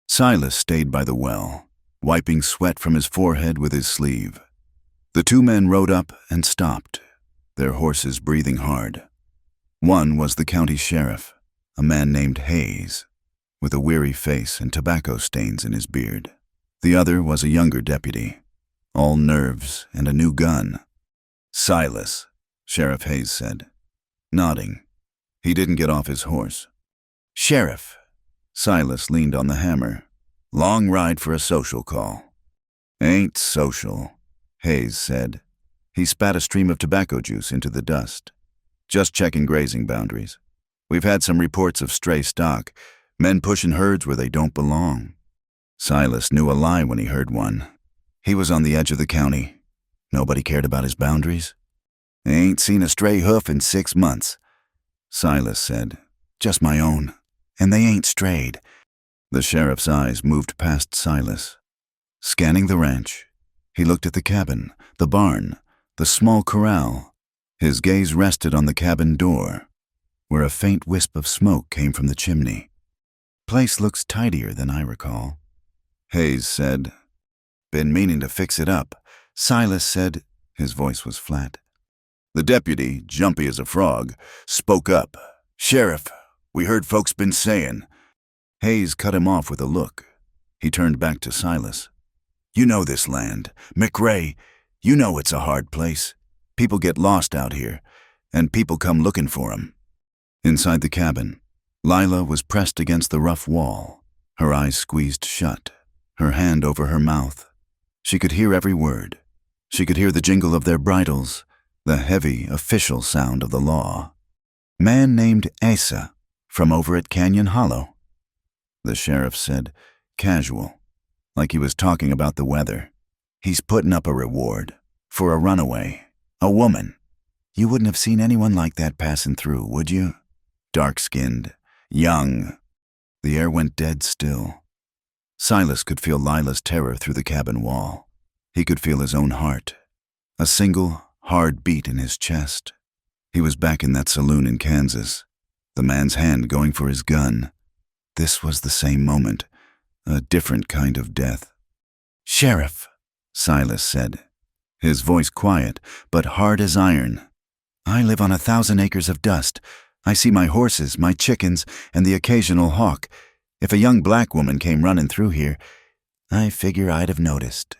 Silas stayed by the well, wiping sweat from his forehead with his sleeve. The 2 men rode up and stopped, their horses breathing hard. One was the county sheriff, a man named Hayes, with a weary face and tobacco stains in his beard. The other was a younger deputy, all nerves and a new gun. "Silas," Sheriff Hayes said, nodding. He didn't get off his horse. "Sheriff." Silas leaned on the hammer. "Long ride for a social call." "Ain't social," Hayes said. He spat a stream of tobacco juice into the dust. "Just checking grazing boundaries. We've had some reports of stray stock, men pushing herds where they don't belong." Silas knew a lie when he heard one. He was on the edge of the county. Nobody cared about his boundaries. "Ain't seen a stray hoof in 6 months," Silas said. "Just my own. And they ain't strayed." The sheriff's eyes moved past Silas. Scanning the ranch, he looked at the cabin, the barn, the small corral. His gaze rested on the cabin door, where a faint wisp of smoke came from the chimney. "Place looks tidier than I recall," Hayes said. "Been meaning to fix it up," Silas said. His voice was flat. The deputy, jumpy as a frog, spoke up. "Sheriff, we heard folks been saying." Hayes cut him off with a look. He turned back to Silas. "You know this land. McRae, you know it's a hard place. People get lost out here, and people come looking for 'em." Inside the cabin, Lila was pressed against the rough wall, her eyes squeezed shut, her hand over her mouth. She could hear every word. She could hear the jingle of their bridles, the heavy, official sound of the law. "Man named Asa, from over at Canyon Hollow," the sheriff said, casual, like he was talking about the weather. "He's putting up a reward for a runaway, a woman. You wouldn't have seen anyone like that passing through, would you? Dark-skinned, young." The air went dead still. Silas could feel Lila's terror through the cabin wall. He could feel his own heart, a single, hard beat in his chest. He was back in that saloon in Kansas, the man's hand going for his gun. This was the same moment, A different kind of death. Sheriff, Silas said, his voice quiet but hard as iron. I live on 1,000 acres of dust. I see my horses, my chickens, and the occasional hawk. If a young black woman came running through here, I figure I'd have noticed.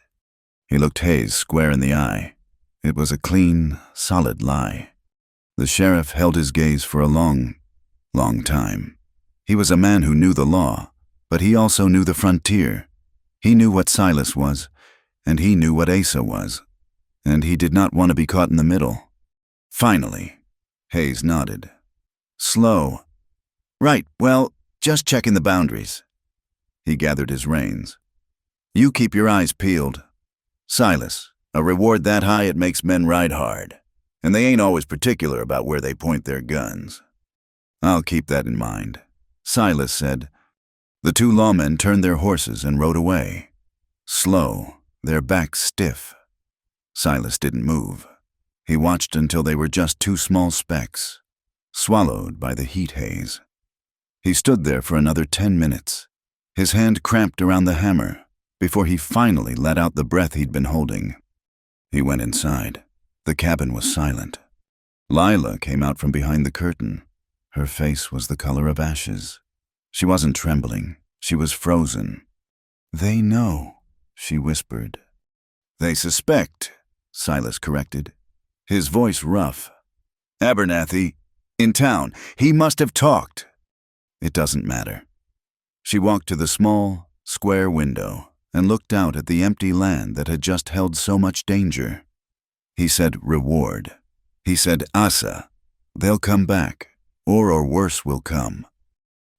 He looked Hayes square in the eye. It was a clean, solid lie. The sheriff held his gaze for a long time. He was a man who knew the law, but he also knew the frontier. He knew what Silas was, and he knew what Asa was, and he did not want to be caught in the middle. Finally, Hayes nodded. Slow. Right, well, just checking the boundaries. He gathered his reins. You keep your eyes peeled. Silas, a reward that high it makes men ride hard, and they ain't always particular about where they point their guns. I'll keep that in mind, Silas said. The two lawmen turned their horses and rode away. Slow, their backs stiff. Silas didn't move. He watched until they were just two small specks, swallowed by the heat haze. He stood there for another 10 minutes, his hand cramped around the hammer, before he finally let out the breath he'd been holding. He went inside. The cabin was silent. Lila came out from behind the curtain. Her face was the color of ashes. She wasn't trembling. She was frozen. They know, she whispered. They suspect, Silas corrected, his voice rough. Abernathy, in town. He must have talked. It doesn't matter. She walked to the small, square window and looked out at the empty land that had just held so much danger. He said reward. He said Asa. They'll come back, or worse will come.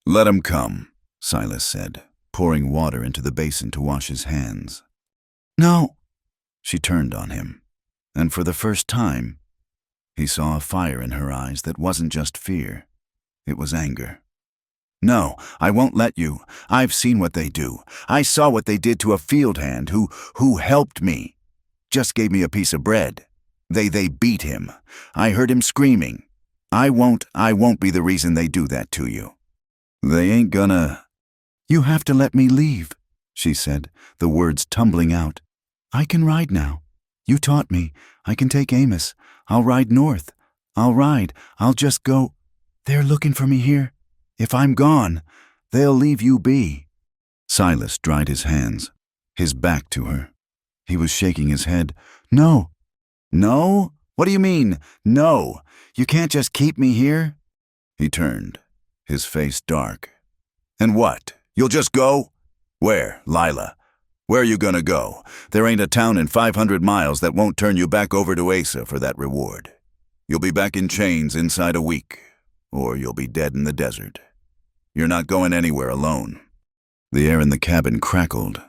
Let 'em come, Silas said, pouring water into the basin to wash his hands. No. She turned on him, and for the first time, he saw a fire in her eyes that wasn't just fear. It was anger. No, I won't let you. I've seen what they do. I saw what they did to a field hand who helped me. Just gave me a piece of bread. They beat him. I heard him screaming. I won't be the reason they do that to you. They ain't gonna... You have to let me leave, she said, the words tumbling out. I can ride now. You taught me. I can take Amos. I'll ride north. I'll just go. They're looking for me here. If I'm gone, they'll leave you be. Silas dried his hands, his back to her. He was shaking his head. No. No? What do you mean, no? You can't just keep me here? He turned, his face dark. And what? You'll just go? Where, Lila? Where are you gonna go? There ain't a town in 500 miles that won't turn you back over to Asa for that reward. You'll be back in chains inside a week, or you'll be dead in the desert. You're not going anywhere alone. The air in the cabin crackled.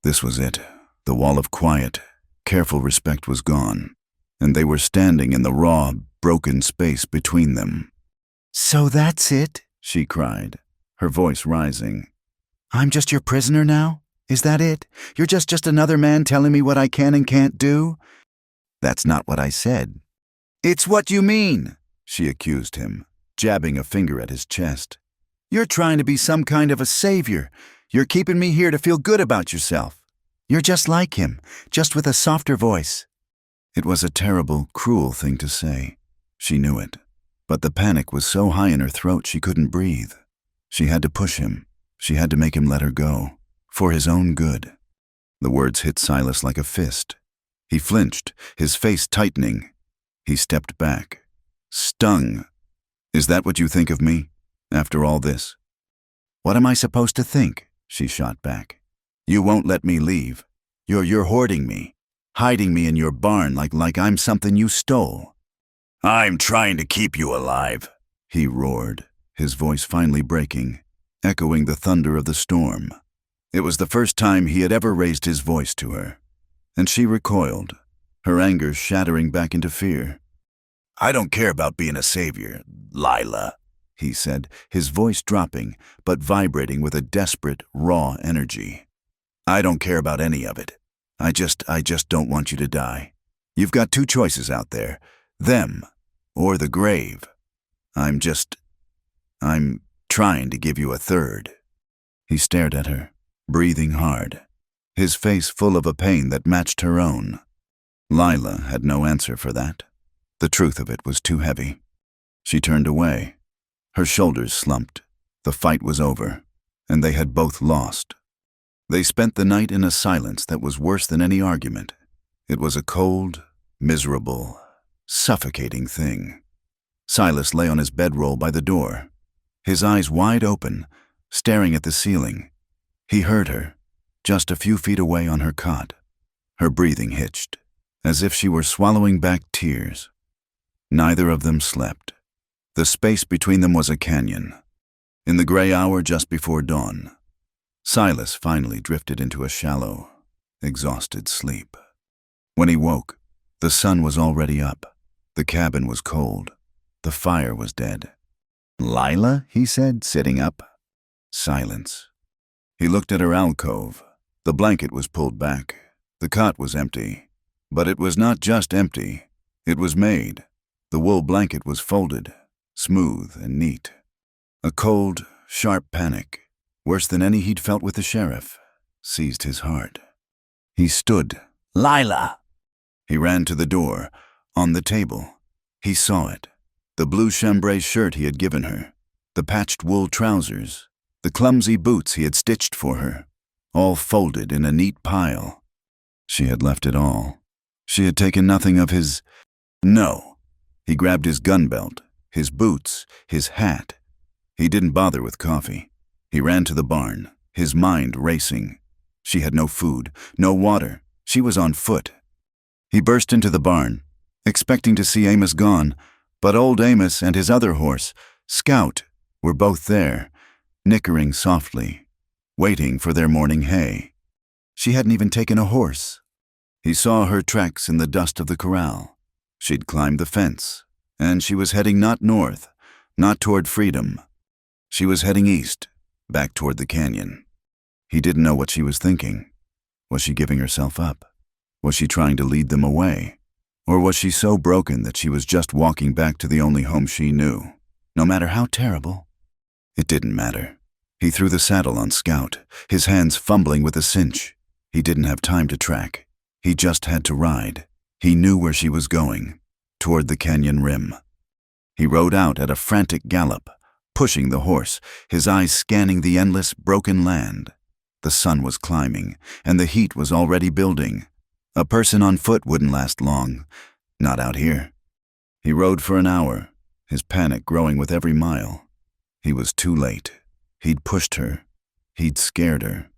This was it. The wall of quiet, careful respect was gone, and they were standing in the raw, broken space between them. So that's it? She cried, her voice rising. I'm just your prisoner now? Is that it? You're just another man telling me what I can and can't do? That's not what I said. It's what you mean, she accused him, jabbing a finger at his chest. You're trying to be some kind of a savior. You're keeping me here to feel good about yourself. You're just like him, just with a softer voice. It was a terrible, cruel thing to say. She knew it. But the panic was so high in her throat she couldn't breathe. She had to push him. She had to make him let her go. For his own good. The words hit Silas like a fist. He flinched, his face tightening. He stepped back. Stung. Is that what you think of me, after all this? What am I supposed to think? She shot back. You won't let me leave. You're hoarding me, hiding me in your barn like I'm something you stole. I'm trying to keep you alive, he roared, his voice finally breaking, echoing the thunder of the storm. It was the first time he had ever raised his voice to her, and she recoiled, her anger shattering back into fear. I don't care about being a savior, Lila, he said, his voice dropping, but vibrating with a desperate, raw energy. I don't care about any of it. I just don't want you to die. You've got two choices out there, them or the grave. I'm trying to give you a third. He stared at her, breathing hard, his face full of a pain that matched her own. Lila had no answer for that. The truth of it was too heavy. She turned away. Her shoulders slumped. The fight was over, and they had both lost. They spent the night in a silence that was worse than any argument. It was a cold, miserable, suffocating thing. Silas lay on his bedroll by the door, his eyes wide open, staring at the ceiling. He heard her, just a few feet away on her cot. Her breathing hitched, as if she were swallowing back tears. Neither of them slept. The space between them was a canyon. In the gray hour just before dawn, Silas finally drifted into a shallow, exhausted sleep. When he woke, the sun was already up. The cabin was cold. The fire was dead. "Lila?" he said, sitting up. Silence. He looked at her alcove. The blanket was pulled back. The cot was empty. But it was not just empty. It was made. The wool blanket was folded, smooth and neat. A cold, sharp panic, worse than any he'd felt with the sheriff, seized his heart. He stood. "Lila!" He ran to the door. On the table, he saw it. The blue chambray shirt he had given her, the patched wool trousers, the clumsy boots he had stitched for her, all folded in a neat pile. She had left it all. She had taken nothing of his... No. He grabbed his gun belt, his boots, his hat. He didn't bother with coffee. He ran to the barn, his mind racing. She had no food, no water. She was on foot. He burst into the barn, expecting to see Amos gone, but old Amos and his other horse, Scout, were both there, nickering softly, waiting for their morning hay. She hadn't even taken a horse. He saw her tracks in the dust of the corral. She'd climbed the fence, and she was heading not north, not toward freedom. She was heading east, back toward the canyon. He didn't know what she was thinking. Was she giving herself up? Was she trying to lead them away? Or was she so broken that she was just walking back to the only home she knew, no matter how terrible? It didn't matter. He threw the saddle on Scout, his hands fumbling with a cinch. He didn't have time to track. He just had to ride. He knew where she was going, toward the canyon rim. He rode out at a frantic gallop, pushing the horse, his eyes scanning the endless, broken land. The sun was climbing, and the heat was already building. A person on foot wouldn't last long, not out here. He rode for an hour, his panic growing with every mile. He was too late. He'd pushed her. He'd scared her.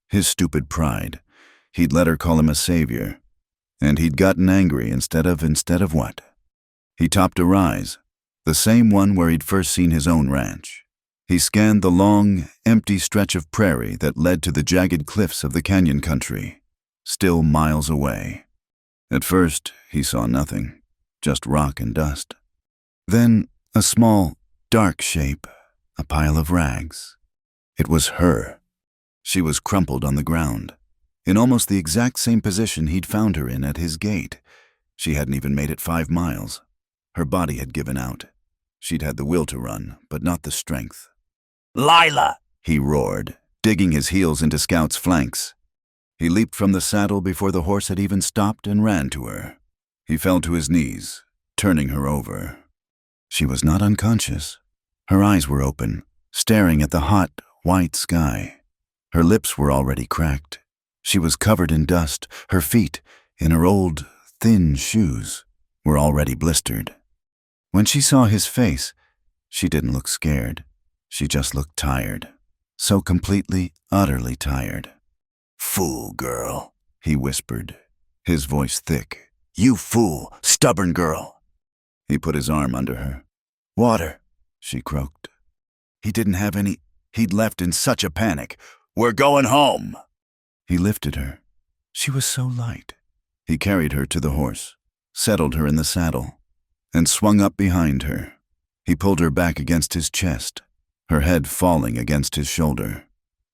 His stupid pride. He'd let her call him a savior. And he'd gotten angry instead of what? He topped a rise, the same one where he'd first seen his own ranch. He scanned the long, empty stretch of prairie that led to the jagged cliffs of the canyon country, still miles away. At first, he saw nothing, just rock and dust. Then, a small, dark shape, a pile of rags. It was her. She was crumpled on the ground, in almost the exact same position he'd found her in at his gate. She hadn't even made it 5 miles. Her body had given out. She'd had the will to run, but not the strength. "Lila!" he roared, digging his heels into Scout's flanks. He leaped from the saddle before the horse had even stopped and ran to her. He fell to his knees, turning her over. She was not unconscious. Her eyes were open, staring at the hot, white sky. Her lips were already cracked. She was covered in dust. Her feet, in her old, thin shoes, were already blistered. When she saw his face, she didn't look scared. She just looked tired. So completely, utterly tired. "Fool girl," he whispered, his voice thick. "You fool, stubborn girl." He put his arm under her. "Water," she croaked. He didn't have any. He'd left in such a panic. "We're going home." He lifted her. She was so light. He carried her to the horse, settled her in the saddle, and swung up behind her. He pulled her back against his chest, her head falling against his shoulder.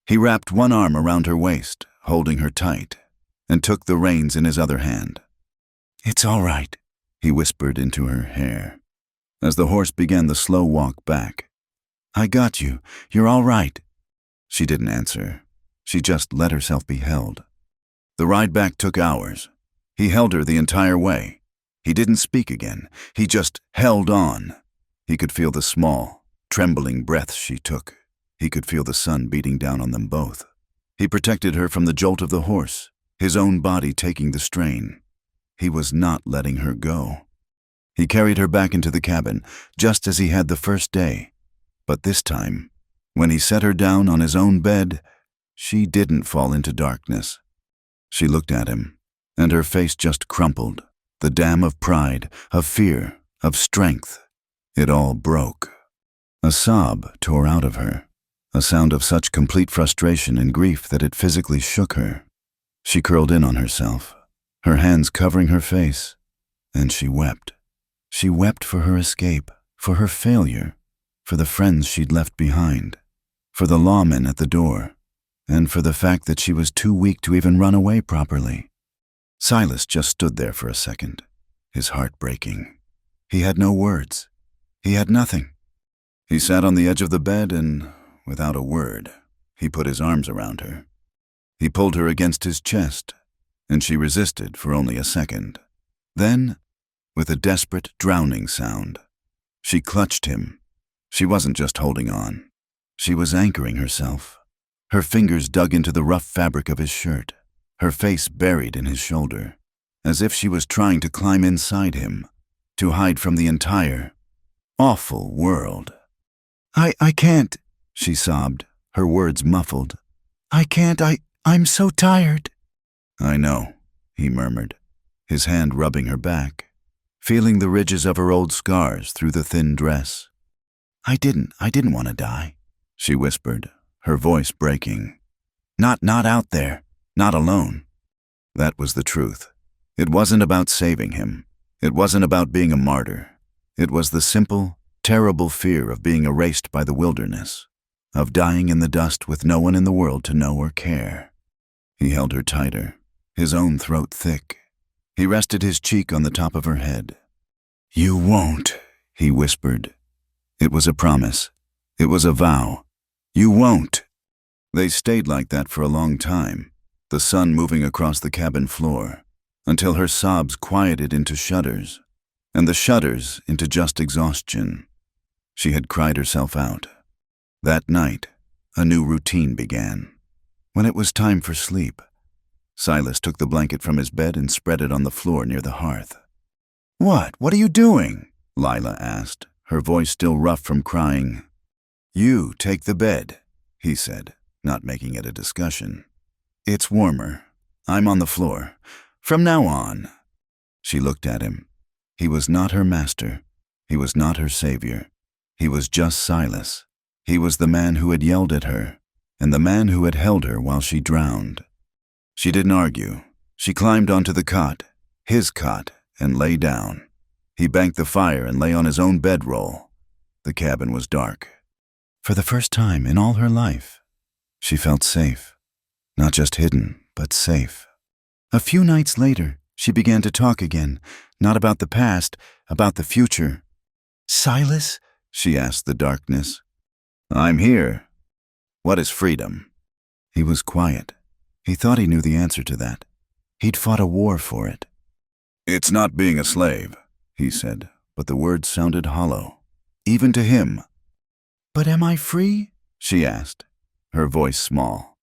He wrapped one arm around her waist, holding her tight, and took the reins in his other hand. "It's all right," he whispered into her hair, as the horse began the slow walk back. "I got you. You're all right." She didn't answer. She just let herself be held. The ride back took hours. He held her the entire way. He didn't speak again. He just held on. He could feel the small, trembling breaths she took. He could feel the sun beating down on them both. He protected her from the jolt of the horse, his own body taking the strain. He was not letting her go. He carried her back into the cabin, just as he had the first day. But this time, when he set her down on his own bed, she didn't fall into darkness. She looked at him, and her face just crumpled. The dam of pride, of fear, of strength. It all broke. A sob tore out of her, a sound of such complete frustration and grief that it physically shook her. She curled in on herself, her hands covering her face, and she wept. She wept for her escape, for her failure, for the friends she'd left behind, for the lawmen at the door, and for the fact that she was too weak to even run away properly. Silas just stood there for a second, his heart breaking. He had no words. He had nothing. He sat on the edge of the bed and, without a word, he put his arms around her. He pulled her against his chest, and she resisted for only a second. Then, with a desperate, drowning sound, she clutched him. She wasn't just holding on. She was anchoring herself. Her fingers dug into the rough fabric of his shirt, her face buried in his shoulder, as if she was trying to climb inside him, to hide from the entire, awful world. I can't, she sobbed, her words muffled. I can't, I'm so tired. I know, he murmured, his hand rubbing her back, feeling the ridges of her old scars through the thin dress. I didn't want to die, she whispered, her voice breaking. Not out there, not alone. That was the truth. It wasn't about saving him. It wasn't about being a martyr. It was the simple, terrible fear of being erased by the wilderness, of dying in the dust with no one in the world to know or care. He held her tighter, his own throat thick. He rested his cheek on the top of her head. You won't, he whispered. It was a promise. It was a vow. You won't. They stayed like that for a long time, the sun moving across the cabin floor, until her sobs quieted into shudders, and the shudders into just exhaustion. She had cried herself out. That night, a new routine began. When it was time for sleep, Silas took the blanket from his bed and spread it on the floor near the hearth. What are you doing? Lila asked, her voice still rough from crying. You take the bed, he said, not making it a discussion. It's warmer. I'm on the floor. From now on. She looked at him. He was not her master. He was not her savior. He was just Silas. He was the man who had yelled at her, and the man who had held her while she drowned. She didn't argue. She climbed onto the cot, his cot, and lay down. He banked the fire and lay on his own bedroll. The cabin was dark. For the first time in all her life, she felt safe. Not just hidden, but safe. A few nights later, she began to talk again, not about the past, about the future. Silas? She asked the darkness. I'm here. What is freedom? He was quiet. He thought he knew the answer to that. He'd fought a war for it. It's not being a slave, he said, but the words sounded hollow, even to him. But am I free? She asked, her voice small.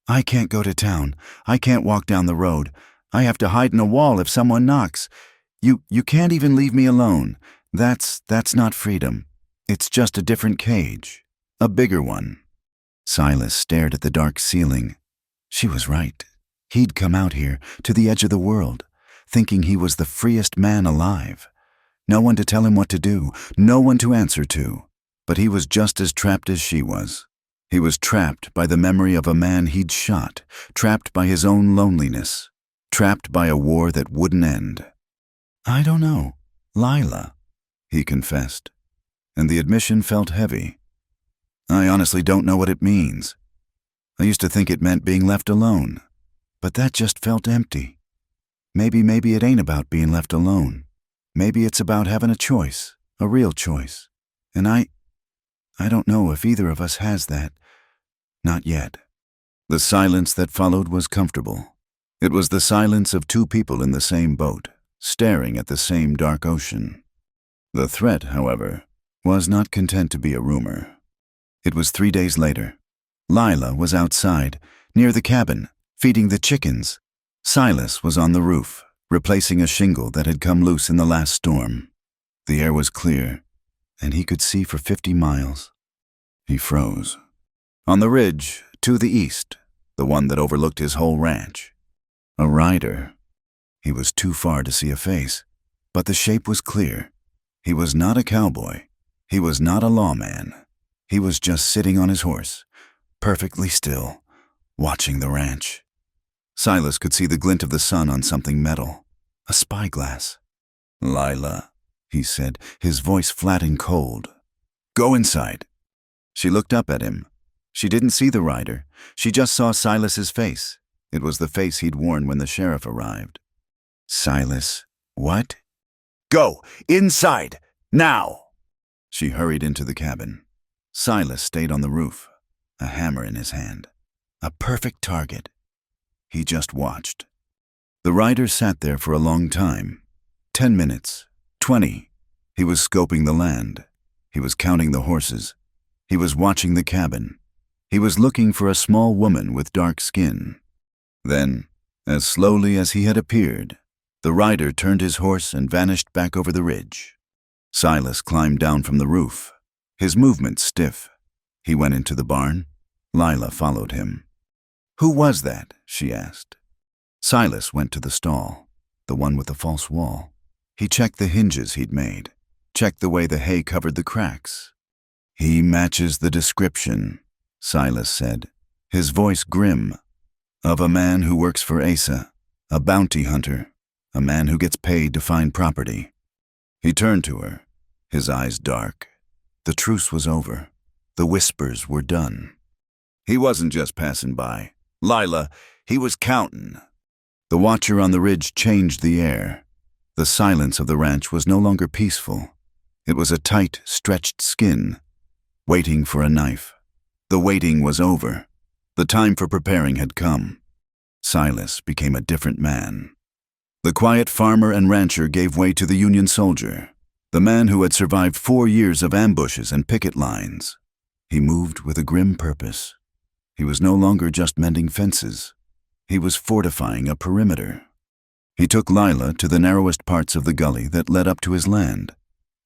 I can't go to town. I can't walk down the road. I have to hide in a wall if someone knocks. You can't even leave me alone. That's not freedom. It's just a different cage. A bigger one. Silas stared at the dark ceiling. She was right. He'd come out here, to the edge of the world, thinking he was the freest man alive. No one to tell him what to do, no one to answer to. But he was just as trapped as she was. He was trapped by the memory of a man he'd shot, trapped by his own loneliness, trapped by a war that wouldn't end. I don't know, Lila, he confessed, and the admission felt heavy. I honestly don't know what it means. I used to think it meant being left alone, but that just felt empty. Maybe it ain't about being left alone. Maybe it's about having a choice, a real choice. And I don't know if either of us has that. Not yet. The silence that followed was comfortable. It was the silence of two people in the same boat, staring at the same dark ocean. The threat, however, was not content to be a rumor. It was 3 days later. Lila was outside, near the cabin, feeding the chickens. Silas was on the roof, replacing a shingle that had come loose in the last storm. The air was clear, and he could see for 50 miles. He froze. On the ridge, to the east, the one that overlooked his whole ranch. A rider. He was too far to see a face, but the shape was clear. He was not a cowboy. He was not a lawman. He was just sitting on his horse, perfectly still, watching the ranch. Silas could see the glint of the sun on something metal, a spyglass. "Lila," he said, his voice flat and cold. "Go inside." She looked up at him. She didn't see the rider. She just saw Silas's face. It was the face he'd worn when the sheriff arrived. "Silas, what?" "Go! Inside! Now!" She hurried into the cabin. Silas stayed on the roof, a hammer in his hand. A perfect target. He just watched. The rider sat there for a long time. 10 minutes, 20. He was scoping the land. He was counting the horses. He was watching the cabin. He was looking for a small woman with dark skin. Then, as slowly as he had appeared, the rider turned his horse and vanished back over the ridge. Silas climbed down from the roof, his movements stiff. He went into the barn. Lila followed him. "Who was that?" she asked. Silas went to the stall, the one with the false wall. He checked the hinges he'd made, checked the way the hay covered the cracks. "He matches the description," Silas said, his voice grim, "of a man who works for Asa, a bounty hunter, a man who gets paid to find property." He turned to her, his eyes dark. The truce was over. The whispers were done. He wasn't just passing by. Lila, he was counting. The watcher on the ridge changed the air. The silence of the ranch was no longer peaceful. It was a tight, stretched skin, waiting for a knife. The waiting was over. The time for preparing had come. Silas became a different man. The quiet farmer and rancher gave way to the Union soldier, the man who had survived 4 years of ambushes and picket lines. He moved with a grim purpose. He was no longer just mending fences. He was fortifying a perimeter. He took Lila to the narrowest parts of the gully that led up to his land.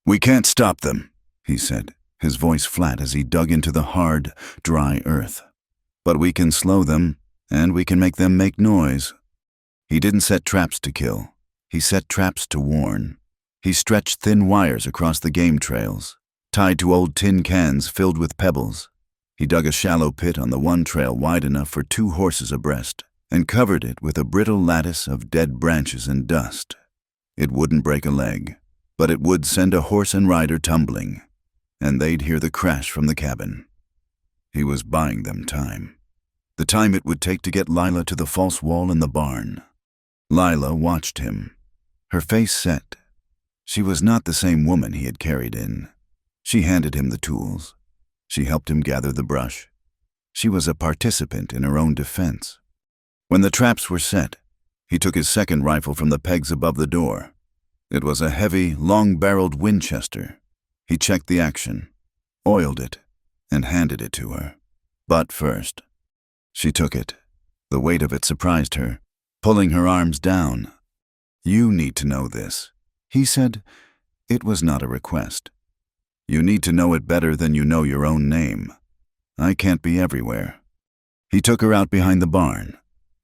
"We can't stop them," he said, his voice flat as he dug into the hard, dry earth. "But we can slow them, and we can make them make noise." He didn't set traps to kill. He set traps to warn. He stretched thin wires across the game trails, tied to old tin cans filled with pebbles. He dug a shallow pit on the one trail wide enough for 2 horses abreast, and covered it with a brittle lattice of dead branches and dust. It wouldn't break a leg, but it would send a horse and rider tumbling, and they'd hear the crash from the cabin. He was buying them time. The time it would take to get Lila to the false wall in the barn. Lila watched him, her face set. She was not the same woman he had carried in. She handed him the tools. She helped him gather the brush. She was a participant in her own defense. When the traps were set, he took his second rifle from the pegs above the door. It was a heavy, long-barreled Winchester. He checked the action, oiled it, and handed it to her. Butt first. She took it. The weight of it surprised her, pulling her arms down. "You need to know this," he said. It was not a request. "You need to know it better than you know your own name. I can't be everywhere." He took her out behind the barn.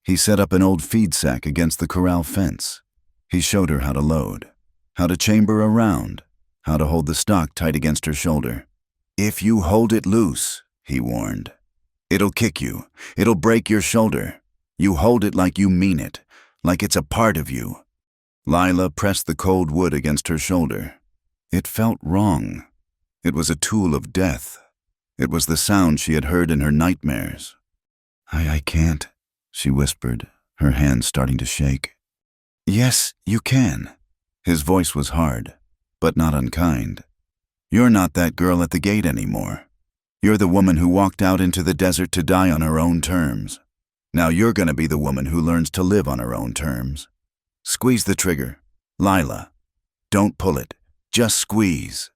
He set up an old feed sack against the corral fence. He showed her how to load, how to chamber a round, how to hold the stock tight against her shoulder. "If you hold it loose," he warned, "it'll kick you. It'll break your shoulder. You hold it like you mean it, like it's a part of you." Lila pressed the cold wood against her shoulder. It felt wrong. It was a tool of death. It was the sound she had heard in her nightmares. I can't," she whispered, her hands starting to shake. "Yes, you can." His voice was hard, but not unkind. "You're not that girl at the gate anymore. You're the woman who walked out into the desert to die on her own terms. Now you're gonna be the woman who learns to live on her own terms. Squeeze the trigger. Lila. Don't pull it. Just squeeze."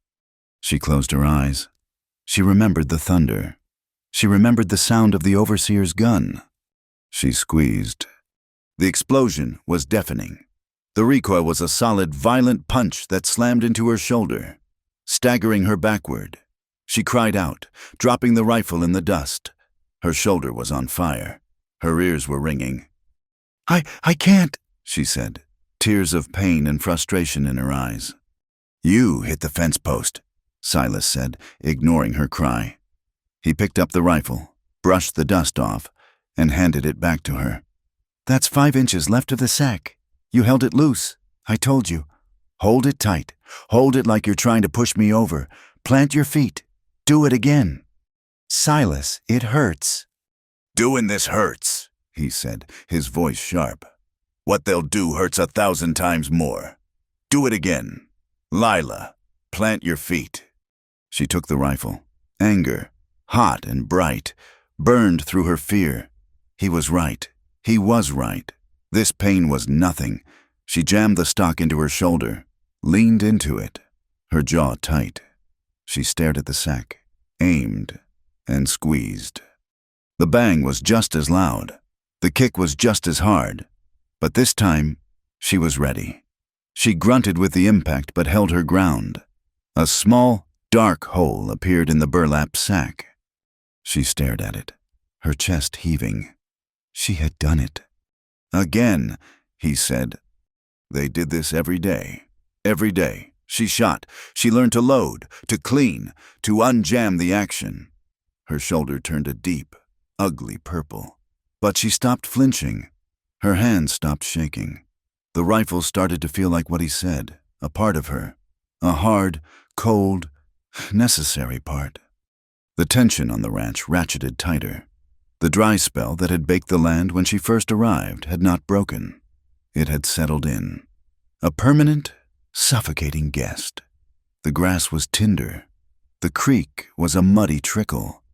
She closed her eyes. She remembered the thunder. She remembered the sound of the overseer's gun. She squeezed. The explosion was deafening. The recoil was a solid, violent punch that slammed into her shoulder, staggering her backward. She cried out, dropping the rifle in the dust. Her shoulder was on fire. Her ears were ringing. I can't," she said, tears of pain and frustration in her eyes. "You hit the fence post," Silas said, ignoring her cry. He picked up the rifle, brushed the dust off, and handed it back to her. "That's 5 inches left of the sack. You held it loose. I told you. Hold it tight. Hold it like you're trying to push me over. Plant your feet. Do it again." "Silas, it hurts." "Doing this hurts," he said, his voice sharp. "What they'll do hurts 1,000 times more. Do it again. Lila, plant your feet." She took the rifle. Anger, hot and bright, burned through her fear. He was right. He was right. This pain was nothing. She jammed the stock into her shoulder, leaned into it, her jaw tight. She stared at the sack, aimed, and squeezed. The bang was just as loud. The kick was just as hard. But this time, she was ready. She grunted with the impact but held her ground. A small, dark hole appeared in the burlap sack. She stared at it, her chest heaving. She had done it. "Again," he said. They did this every day. Every day. She shot. She learned to load, to clean, to unjam the action. Her shoulder turned a deep, ugly purple. But she stopped flinching. Her hands stopped shaking. The rifle started to feel like what he said, a part of her. A hard, cold, necessary part. The tension on the ranch ratcheted tighter. The dry spell that had baked the land when she first arrived had not broken. It had settled in. A permanent, suffocating guest. The grass was tinder. The creek was a muddy trickle.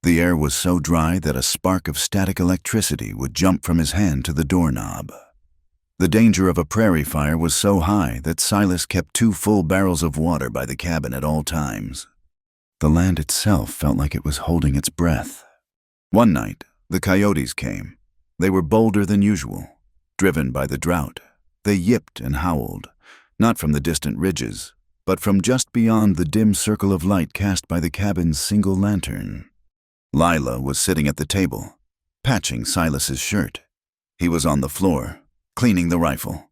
The air was so dry that a spark of static electricity would jump from his hand to the doorknob. The danger of a prairie fire was so high that Silas kept 2 full barrels of water by the cabin at all times. The land itself felt like it was holding its breath. One night, the coyotes came. They were bolder than usual. Driven by the drought, they yipped and howled, not from the distant ridges, but from just beyond the dim circle of light cast by the cabin's single lantern. Lila was sitting at the table, patching Silas's shirt. He was on the floor, cleaning the rifle.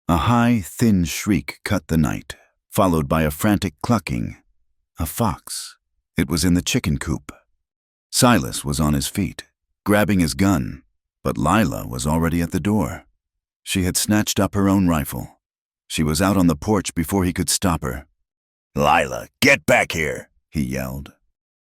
A high, thin shriek cut the night, followed by a frantic clucking. A fox. It was in the chicken coop. Silas was on his feet, grabbing his gun, but Lila was already at the door. She had snatched up her own rifle. She was out on the porch before he could stop her. "Lila, get back here!" he yelled.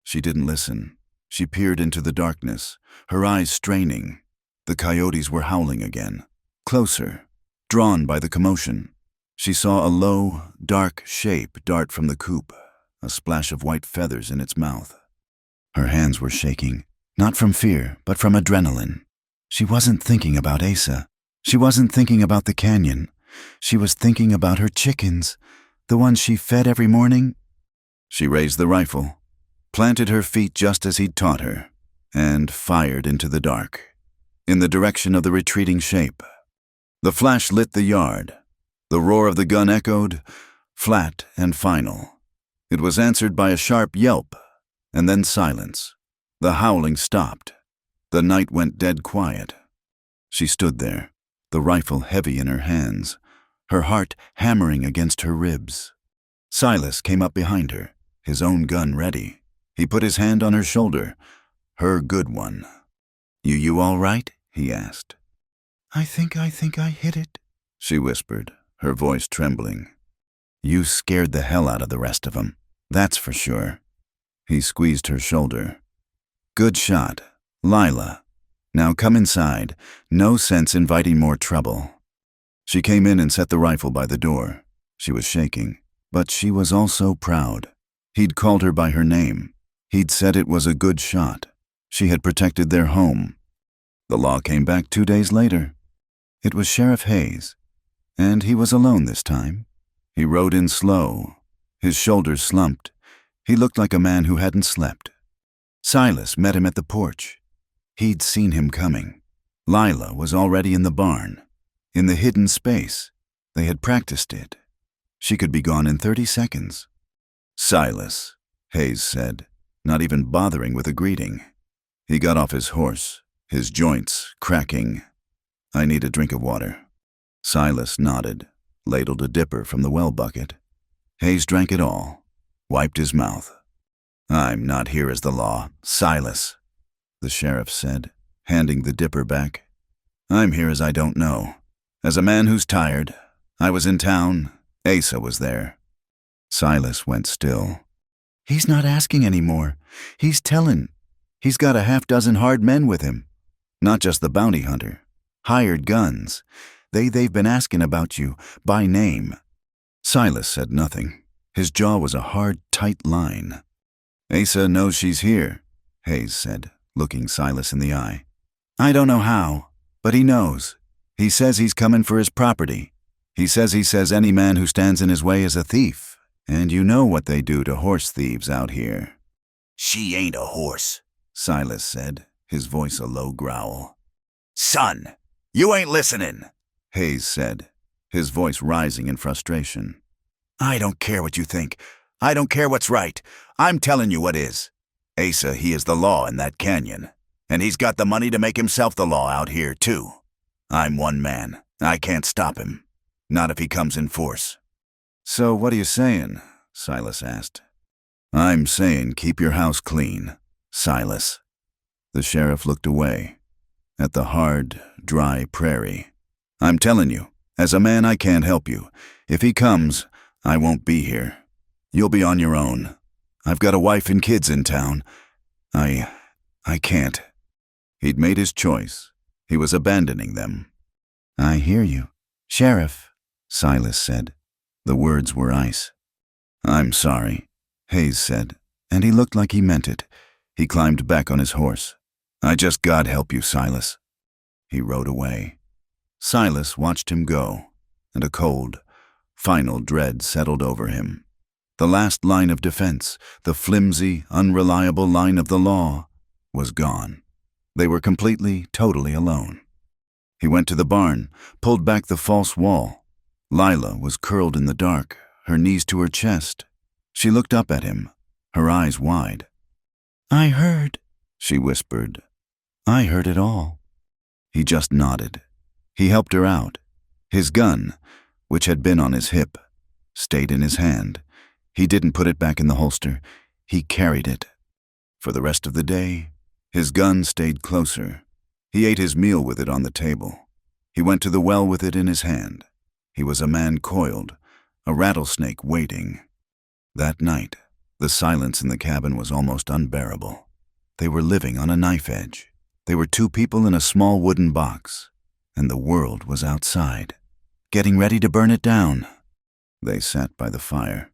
She didn't listen. She peered into the darkness, her eyes straining. The coyotes were howling again, closer, drawn by the commotion. She saw a low, dark shape dart from the coop, a splash of white feathers in its mouth. Her hands were shaking, not from fear, but from adrenaline. She wasn't thinking about Asa. She wasn't thinking about the canyon. She was thinking about her chickens, the ones she fed every morning. She raised the rifle, planted her feet just as he'd taught her, and fired into the dark, in the direction of the retreating shape. The flash lit the yard. The roar of the gun echoed, flat and final. It was answered by a sharp yelp, and then silence. The howling stopped. The night went dead quiet. She stood there, the rifle heavy in her hands, her heart hammering against her ribs. Silas came up behind her, his own gun ready. He put his hand on her shoulder, her good one. You all right?" he asked. I think I hit it," she whispered, her voice trembling. "You scared the hell out of the rest of them, that's for sure." He squeezed her shoulder. "Good shot. Lila. Now come inside. No sense inviting more trouble." She came in and set the rifle by the door. She was shaking, but she was also proud. He'd called her by her name. He'd said it was a good shot. She had protected their home. The law came back 2 days later. It was Sheriff Hayes, and he was alone this time. He rode in slow. His shoulders slumped. He looked like a man who hadn't slept. Silas met him at the porch. He'd seen him coming. Lila was already in the barn. In the hidden space, they had practiced it. She could be gone in 30 seconds. "Silas," Hayes said, not even bothering with a greeting. He got off his horse, his joints cracking. "I need a drink of water." Silas nodded, ladled a dipper from the well bucket. Hayes drank it all, wiped his mouth. "I'm not here as the law, Silas," the sheriff said, handing the dipper back. "I'm here as I don't know. As a man who's tired. I was in town. Asa was there." Silas went still. "He's not asking anymore. He's telling. He's got a half-dozen hard men with him. Not just the bounty hunter. Hired guns. They've been asking about you, by name." Silas said nothing. His jaw was a hard, tight line. "Asa knows she's here," Hayes said, looking Silas in the eye. "I don't know how, but he knows. He says he's coming for his property. He says any man who stands in his way is a thief, and you know what they do to horse thieves out here." "She ain't a horse," Silas said, his voice a low growl. "Son, you ain't listening," Hayes said, his voice rising in frustration. "I don't care what you think. I don't care what's right. I'm telling you what is. Asa, he is the law in that canyon, and he's got the money to make himself the law out here, too. I'm one man. I can't stop him. Not if he comes in force." "So what are you saying?" Silas asked. "I'm saying keep your house clean, Silas." The sheriff looked away, at the hard, dry prairie. "I'm telling you, as a man I can't help you. If he comes, I won't be here. You'll be on your own. I've got a wife and kids in town. I can't." He'd made his choice. He was abandoning them. "I hear you, Sheriff," Silas said. The words were ice. "I'm sorry," Hayes said, and he looked like he meant it. He climbed back on his horse. "I just God help you, Silas." He rode away. Silas watched him go, and a cold, final dread settled over him. The last line of defense, the flimsy, unreliable line of the law, was gone. They were completely, totally alone. He went to the barn, pulled back the false wall. Lila was curled in the dark, her knees to her chest. She looked up at him, her eyes wide. "I heard," she whispered. "I heard it all." He just nodded. He helped her out. His gun, which had been on his hip, stayed in his hand. He didn't put it back in the holster. He carried it. For the rest of the day, his gun stayed closer. He ate his meal with it on the table. He went to the well with it in his hand. He was a man coiled, a rattlesnake waiting. That night, the silence in the cabin was almost unbearable. They were living on a knife edge. They were two people in a small wooden box, and the world was outside, getting ready to burn it down. They sat by the fire,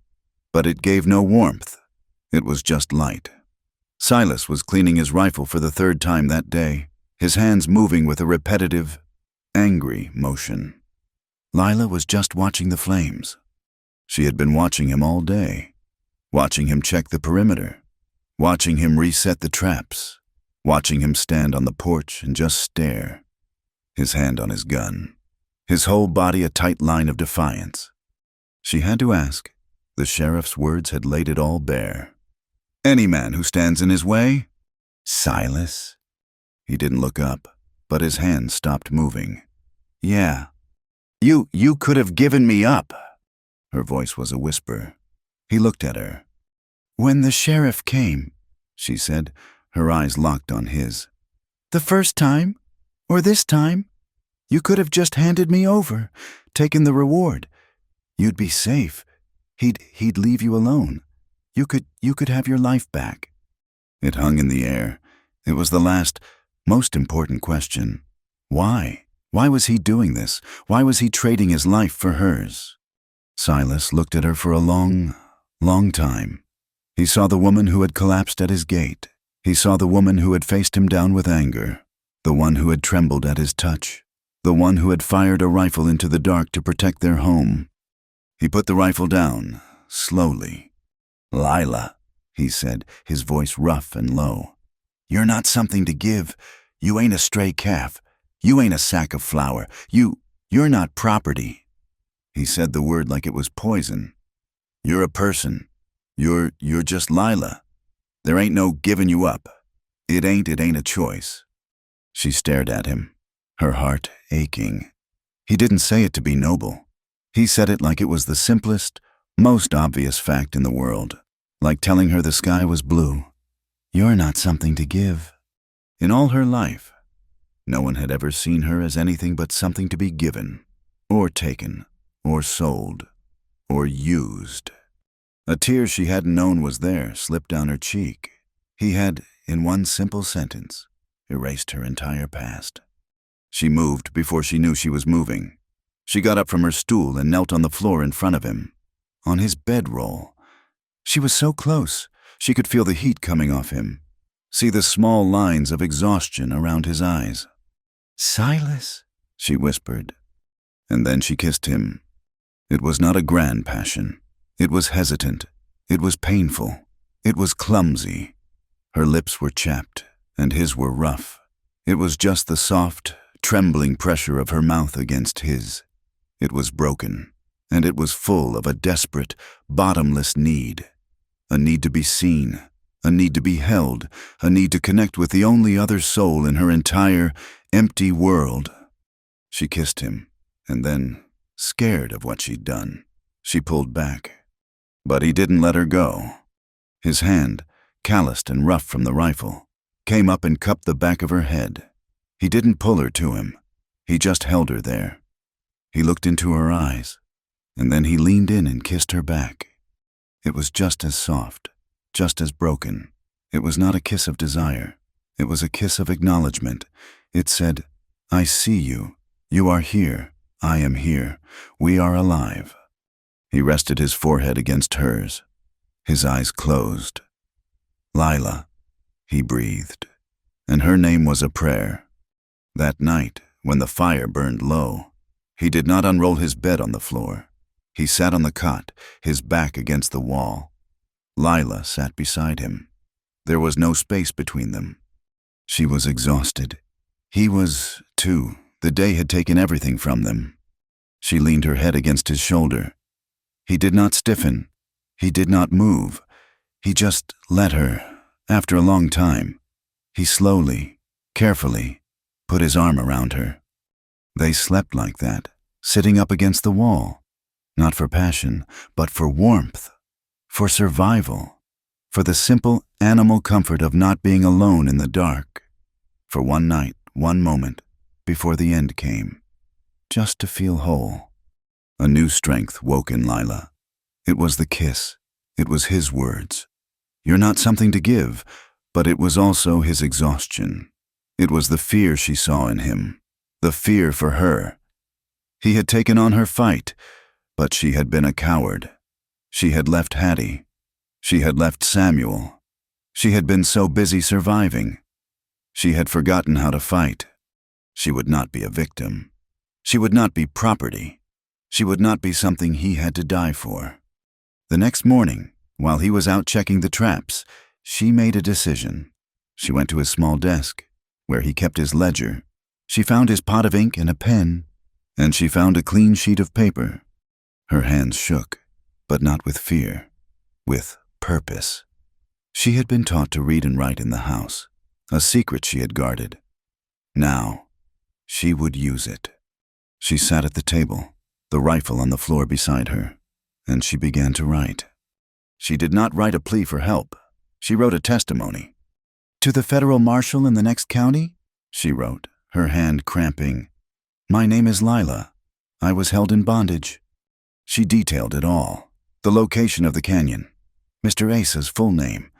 but it gave no warmth. It was just light. Silas was cleaning his rifle for the third time that day, his hands moving with a repetitive, angry motion. Lila was just watching the flames. She had been watching him all day, watching him check the perimeter, watching him reset the traps, watching him stand on the porch and just stare, his hand on his gun, his whole body a tight line of defiance. She had to ask. The sheriff's words had laid it all bare. "Any man who stands in his way?" "Silas?" He didn't look up, but his hand stopped moving. "Yeah. You could have given me up." Her voice was a whisper. He looked at her. "When the sheriff came," she said, her eyes locked on his. "The first time, or this time, you could have just handed me over, taken the reward. You'd be safe. He'd leave you alone. You could have your life back." It hung in the air. It was the last, most important question. Why? Why was he doing this? Why was he trading his life for hers? Silas looked at her for a long, long time. He saw the woman who had collapsed at his gate. He saw the woman who had faced him down with anger. the one who had trembled at his touch, the one who had fired a rifle into the dark to protect their home. He put the rifle down, slowly. "Lila," he said, his voice rough and low. "You're not something to give. You ain't a stray calf. You ain't a sack of flour. You're not property." He said the word like it was poison. "You're a person. You're just Lila. There ain't no giving you up. It ain't a choice." She stared at him, her heart aching. He didn't say it to be noble. He said it like it was the simplest, most obvious fact in the world, like telling her the sky was blue. "You're not something to give." In all her life, no one had ever seen her as anything but something to be given, or taken, or sold, or used. A tear she hadn't known was there slipped down her cheek. He had, in one simple sentence, erased her entire past. She moved before she knew she was moving. She got up from her stool and knelt on the floor in front of him, on his bedroll. She was so close, she could feel the heat coming off him, see the small lines of exhaustion around his eyes. "Silas," she whispered. And then she kissed him. It was not a grand passion. It was hesitant. It was painful. It was clumsy. Her lips were chapped, and his were rough. It was just the soft, trembling pressure of her mouth against his. It was broken, and it was full of a desperate, bottomless need. A need to be seen, a need to be held, a need to connect with the only other soul in her entire, empty world. She kissed him, and then, scared of what she'd done, she pulled back. But he didn't let her go. His hand, calloused and rough from the rifle, came up and cupped the back of her head. He didn't pull her to him. He just held her there. He looked into her eyes, and then he leaned in and kissed her back. It was just as soft, just as broken. It was not a kiss of desire. It was a kiss of acknowledgement. It said, "I see you. You are here. I am here. We are alive." He rested his forehead against hers. His eyes closed. "Lila," he breathed, and her name was a prayer. That night, when the fire burned low, he did not unroll his bed on the floor. He sat on the cot, his back against the wall. Lila sat beside him. There was no space between them. She was exhausted. He was, too. The day had taken everything from them. She leaned her head against his shoulder. He did not stiffen. He did not move. He just let her. After a long time, he slowly, carefully, put his arm around her. They slept like that, sitting up against the wall, not for passion, but for warmth, for survival, for the simple animal comfort of not being alone in the dark, for one night, one moment, before the end came, just to feel whole. A new strength woke in Lila. It was the kiss. It was his words. "You're not something to give," but it was also his exhaustion. It was the fear she saw in him, the fear for her. He had taken on her fight, but she had been a coward. She had left Hattie. She had left Samuel. She had been so busy surviving. She had forgotten how to fight. She would not be a victim. She would not be property. She would not be something he had to die for. The next morning, while he was out checking the traps, she made a decision. She went to his small desk, where he kept his ledger. She found his pot of ink and a pen, and she found a clean sheet of paper. Her hands shook, but not with fear, with purpose. She had been taught to read and write in the house, a secret she had guarded. Now, she would use it. She sat at the table, the rifle on the floor beside her, and she began to write. She did not write a plea for help. She wrote a testimony. "To the federal marshal in the next county," she wrote, her hand cramping. "My name is Lila. I was held in bondage." She detailed it all. The location of the canyon, Mr. Asa's full name,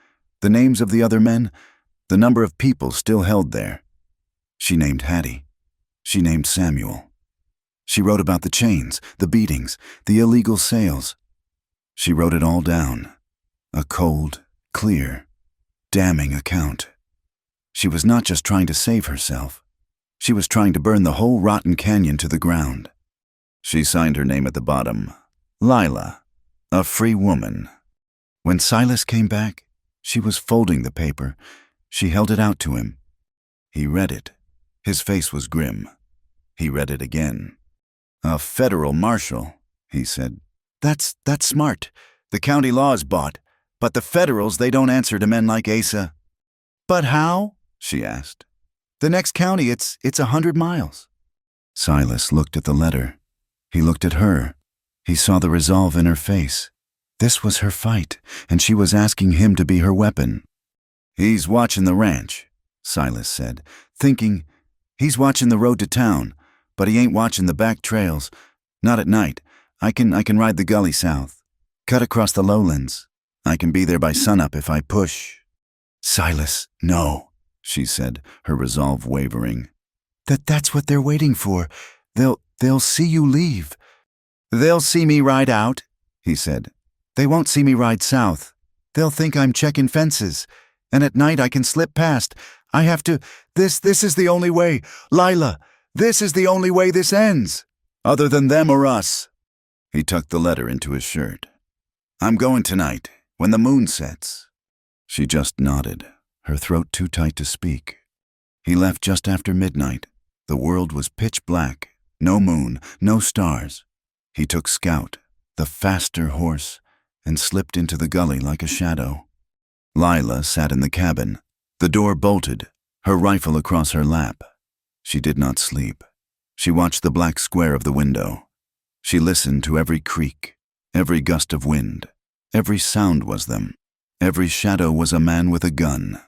the names of the other men, the number of people still held there. She named Hattie. She named Samuel. She wrote about the chains, the beatings, the illegal sales. She wrote it all down. A cold, clear, damning account. She was not just trying to save herself. She was trying to burn the whole rotten canyon to the ground. She signed her name at the bottom. Lila, a free woman. When Silas came back, she was folding the paper. She held it out to him. He read it. His face was grim. He read it again. A federal marshal, he said. That's smart. The county law is bought, but the federals, they don't answer to men like Asa. But how? She asked. The next county, it's 100 miles. Silas looked at the letter. He looked at her. He saw the resolve in her face. This was her fight, and she was asking him to be her weapon. He's watching the ranch, Silas said, thinking, he's watching the road to town, but he ain't watching the back trails. Not at night. I can ride the gully south, cut across the lowlands. I can be there by sunup if I push. Silas, no, she said, her resolve wavering. That's what they're waiting for. They'll see you leave. They'll see me ride out, he said. They won't see me ride south. They'll think I'm checking fences, and at night I can slip past. I have to. This is the only way. Lila, this is the only way this ends. Other than them or us. He tucked the letter into his shirt. I'm going tonight, when the moon sets. She just nodded, her throat too tight to speak. He left just after midnight. The world was pitch black, no moon, no stars. He took Scout, the faster horse, and slipped into the gully like a shadow. Lila sat in the cabin, the door bolted, her rifle across her lap. She did not sleep. She watched the black square of the window. She listened to every creak, every gust of wind. Every sound was them. Every shadow was a man with a gun.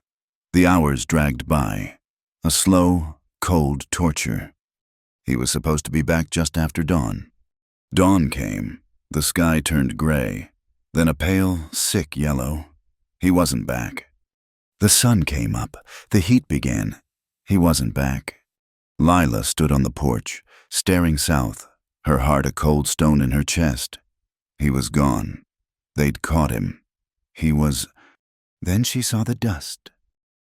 The hours dragged by, a slow, cold torture. He was supposed to be back just after dawn. Dawn came. The sky turned gray, then a pale, sick yellow. He wasn't back. The sun came up. The heat began. He wasn't back. Lila stood on the porch, staring south, her heart a cold stone in her chest. He was gone. They'd caught him. He was... Then she saw the dust.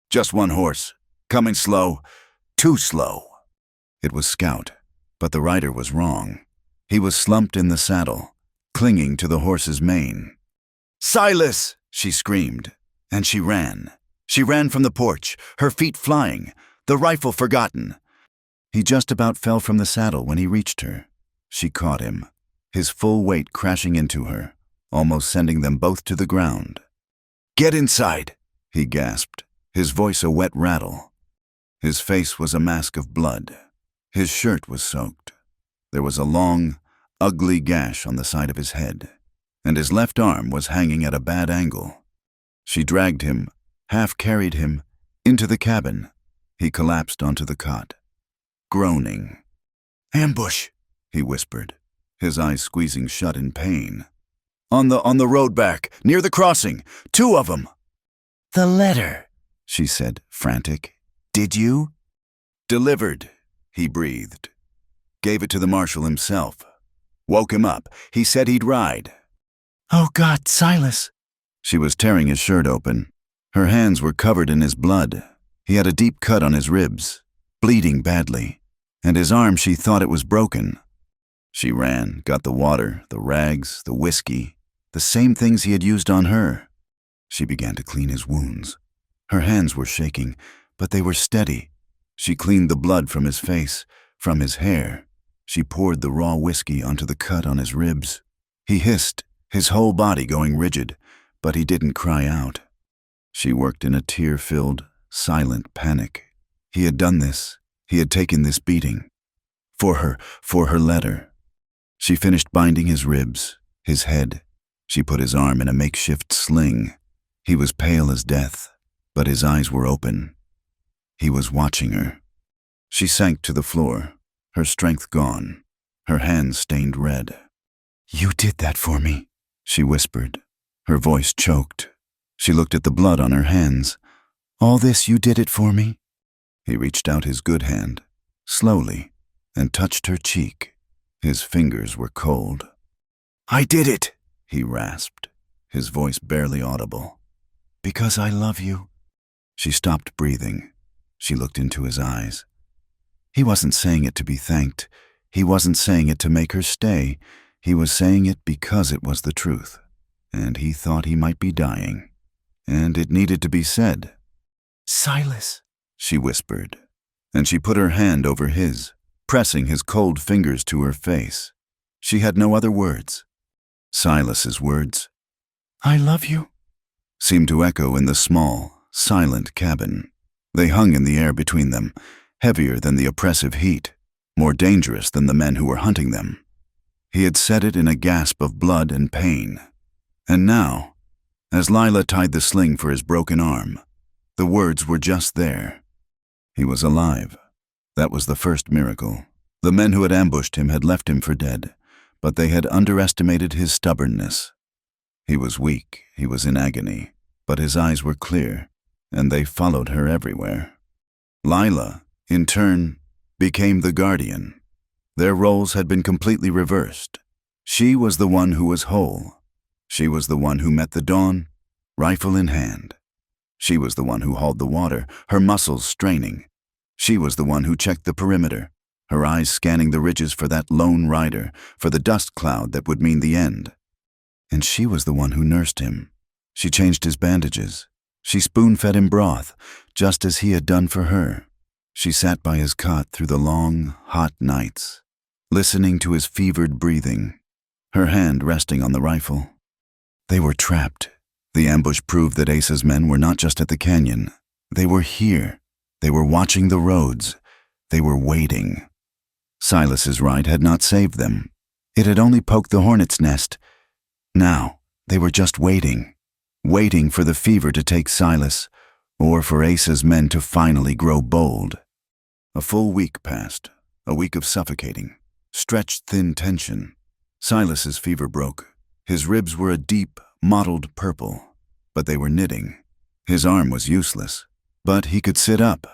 Just one horse, coming slow, too slow. It was Scout, but the rider was wrong. He was slumped in the saddle, clinging to the horse's mane. Silas! She screamed, and she ran. She ran from the porch, her feet flying, the rifle forgotten. He just about fell from the saddle when he reached her. She caught him, his full weight crashing into her, almost sending them both to the ground. Get inside, he gasped, his voice a wet rattle. His face was a mask of blood. His shirt was soaked. There was a long, ugly gash on the side of his head, and his left arm was hanging at a bad angle. She dragged him, half-carried him, into the cabin. He collapsed onto the cot, groaning. Ambush, he whispered, his eyes squeezing shut in pain. On the road back, near the crossing, 2 of them. The letter, she said, frantic. Did you? Delivered, he breathed. Gave it to the marshal himself. Woke him up. He said he'd ride. Oh, God, Silas. She was tearing his shirt open. Her hands were covered in his blood. He had a deep cut on his ribs, bleeding badly, and his arm, she thought it was broken. She ran, got the water, the rags, the whiskey, the same things he had used on her. She began to clean his wounds. Her hands were shaking, but they were steady. She cleaned the blood from his face, from his hair. She poured the raw whiskey onto the cut on his ribs. He hissed, his whole body going rigid, but he didn't cry out. She worked in a tear-filled, silent panic. He had done this. He had taken this beating. For her letter. She finished binding his ribs, his head. She put his arm in a makeshift sling. He was pale as death, but his eyes were open. He was watching her. She sank to the floor, her strength gone, her hands stained red. You did that for me, she whispered. Her voice choked. She looked at the blood on her hands. All this, you did it for me? He reached out his good hand, slowly, and touched her cheek. His fingers were cold. I did it, he rasped, his voice barely audible. Because I love you. She stopped breathing. She looked into his eyes. He wasn't saying it to be thanked. He wasn't saying it to make her stay. He was saying it because it was the truth. And he thought he might be dying. And it needed to be said. Silas, she whispered, and she put her hand over his, pressing his cold fingers to her face. She had no other words. Silas's words, I love you, seemed to echo in the small, silent cabin. They hung in the air between them, heavier than the oppressive heat, more dangerous than the men who were hunting them. He had said it in a gasp of blood and pain. And now, as Lila tied the sling for his broken arm, the words were just there. He was alive. That was the first miracle. The men who had ambushed him had left him for dead, but they had underestimated his stubbornness. He was weak, he was in agony, but his eyes were clear, and they followed her everywhere. Lila, in turn, became the guardian. Their roles had been completely reversed. She was the one who was whole. She was the one who met the dawn, rifle in hand. She was the one who hauled the water, her muscles straining. She was the one who checked the perimeter, her eyes scanning the ridges for that lone rider, for the dust cloud that would mean the end. And she was the one who nursed him. She changed his bandages. She spoon-fed him broth, just as he had done for her. She sat by his cot through the long, hot nights, listening to his fevered breathing, her hand resting on the rifle. They were trapped. The ambush proved that Asa's men were not just at the canyon. They were here. They were watching the roads. They were waiting. Silas's ride had not saved them. It had only poked the hornet's nest. Now, they were just waiting for the fever to take Silas, or for Asa's men to finally grow bold. A full week passed, a week of suffocating, stretched thin tension. Silas's fever broke. His ribs were a deep, mottled purple, but they were knitting. His arm was useless, but he could sit up.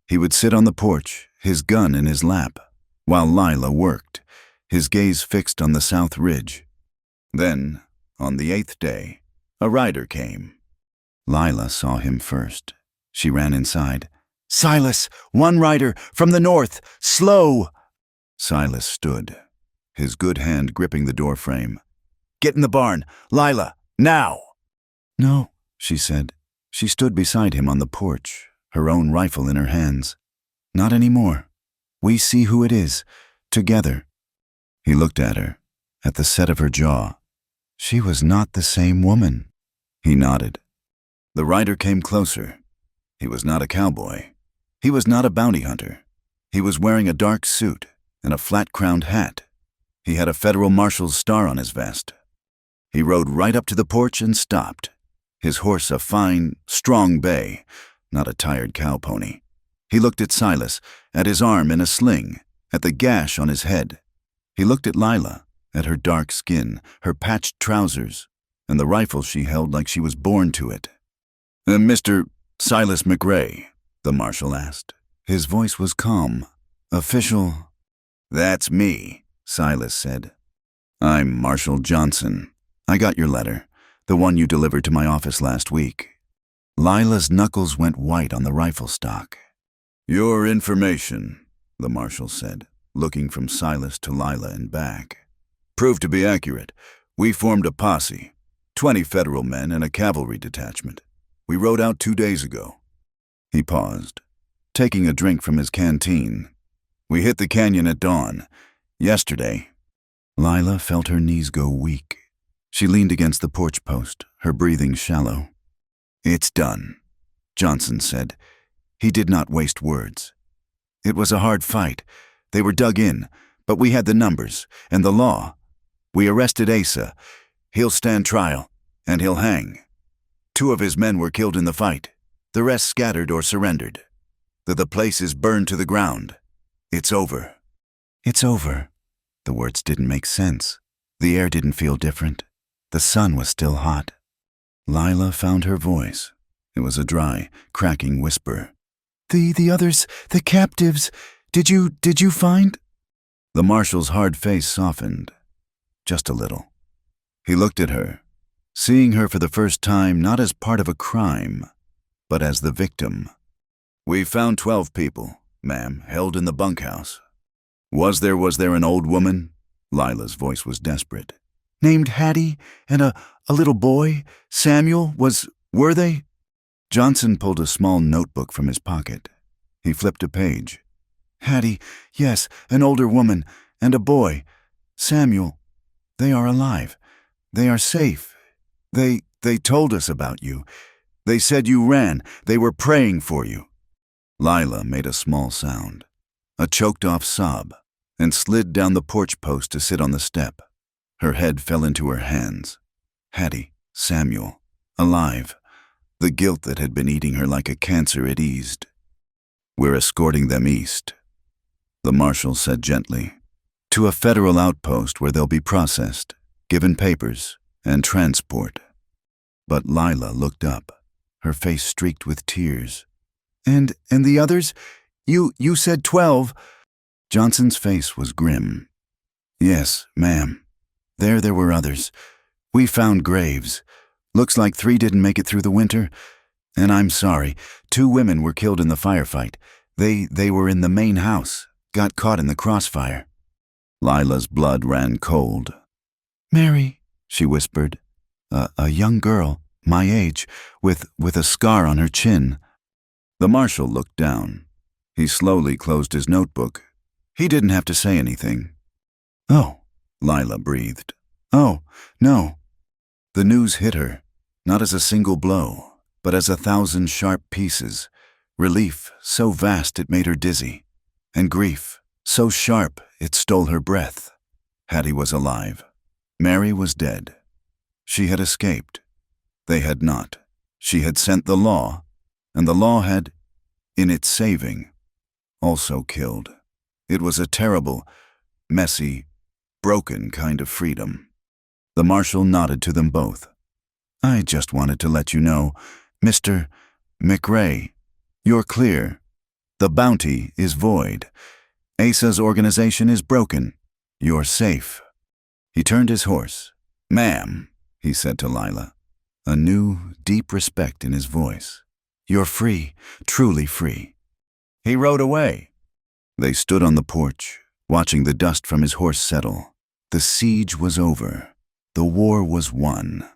He would sit on the porch, his gun in his lap, while Lila worked, his gaze fixed on the south ridge. Then, on the 8th day, a rider came. Lila saw him first. She ran inside. "Silas, one rider, from the north, slow!" Silas stood, his good hand gripping the door frame. "Get in the barn, Lila, now!" "No," she said. She stood beside him on the porch, her own rifle in her hands. "Not anymore. We see who it is, together." He looked at her, at the set of her jaw. She was not the same woman. He nodded. The rider came closer. He was not a cowboy. He was not a bounty hunter. He was wearing a dark suit and a flat-crowned hat. He had a federal marshal's star on his vest. He rode right up to the porch and stopped, his horse a fine, strong bay, not a tired cow pony. He looked at Silas, at his arm in a sling, at the gash on his head. He looked at Lila, at her dark skin, her patched trousers, and the rifle she held like she was born to it. "Mr. Silas McRae?" the marshal asked. His voice was calm, official. "That's me," Silas said. "I'm Marshal Johnson. I got your letter, the one you delivered to my office last week." Lila's knuckles went white on the rifle stock. "Your information," the marshal said, looking from Silas to Lila and back, "proved to be accurate. We formed a posse, 20 federal men and a cavalry detachment. We rode out 2 days ago." He paused, taking a drink from his canteen. "We hit the canyon at dawn. Yesterday." Lila felt her knees go weak. She leaned against the porch post, her breathing shallow. "It's done," Johnson said. He did not waste words. "It was a hard fight. They were dug in, but we had the numbers and the law. We arrested Asa. He'll stand trial, and he'll hang. 2 of his men were killed in the fight. The rest scattered or surrendered. The place is burned to the ground. It's over." "It's over." The words didn't make sense. The air didn't feel different. The sun was still hot. Lila found her voice. It was a dry, cracking whisper. The others, the captives, did you find?" The marshal's hard face softened, just a little. He looked at her, seeing her for the first time not as part of a crime, but as the victim. "We found 12 people, Ma'am, held in the bunkhouse. Was there an old woman? Lila's voice was desperate. Named Hattie and a little boy, Samuel, were they? Johnson pulled a small notebook from his pocket. He flipped a page. Hattie, yes, an older woman, and a boy. Samuel, they are alive. They are safe. They told us about you. They said you ran. They were praying for you. Lila made a small sound, a choked-off sob, and slid down the porch post to sit on the step. Her head fell into her hands. Hattie, Samuel, alive. The guilt that had been eating her like a cancer had eased. We're escorting them east, the marshal said gently, to a federal outpost where they'll be processed, given papers, and transport. But Lila looked up, her face streaked with tears. And the others? You said 12. Johnson's face was grim. Yes, ma'am. There were others. We found graves. Looks like 3 didn't make it through the winter. And I'm sorry, 2 women were killed in the firefight. They were in the main house, got caught in the crossfire. Lila's blood ran cold. Mary, she whispered. A young girl, my age, with a scar on her chin. The marshal looked down. He slowly closed his notebook. He didn't have to say anything. Oh, Lila breathed. Oh, no. The news hit her, not as a single blow, but as 1,000 sharp pieces. Relief so vast it made her dizzy, and grief so sharp it stole her breath. Hattie was alive. Mary was dead. She had escaped. They had not. She had sent the law, and the law had, in its saving, also killed. It was a terrible, messy, broken kind of freedom. The marshal nodded to them both. I just wanted to let you know, Mr. McRae, you're clear. The bounty is void. Asa's organization is broken. You're safe. He turned his horse. Ma'am, he said to Lila, a new, deep respect in his voice. You're free, truly free. He rode away. They stood on the porch, watching the dust from his horse settle. The siege was over. The war was won.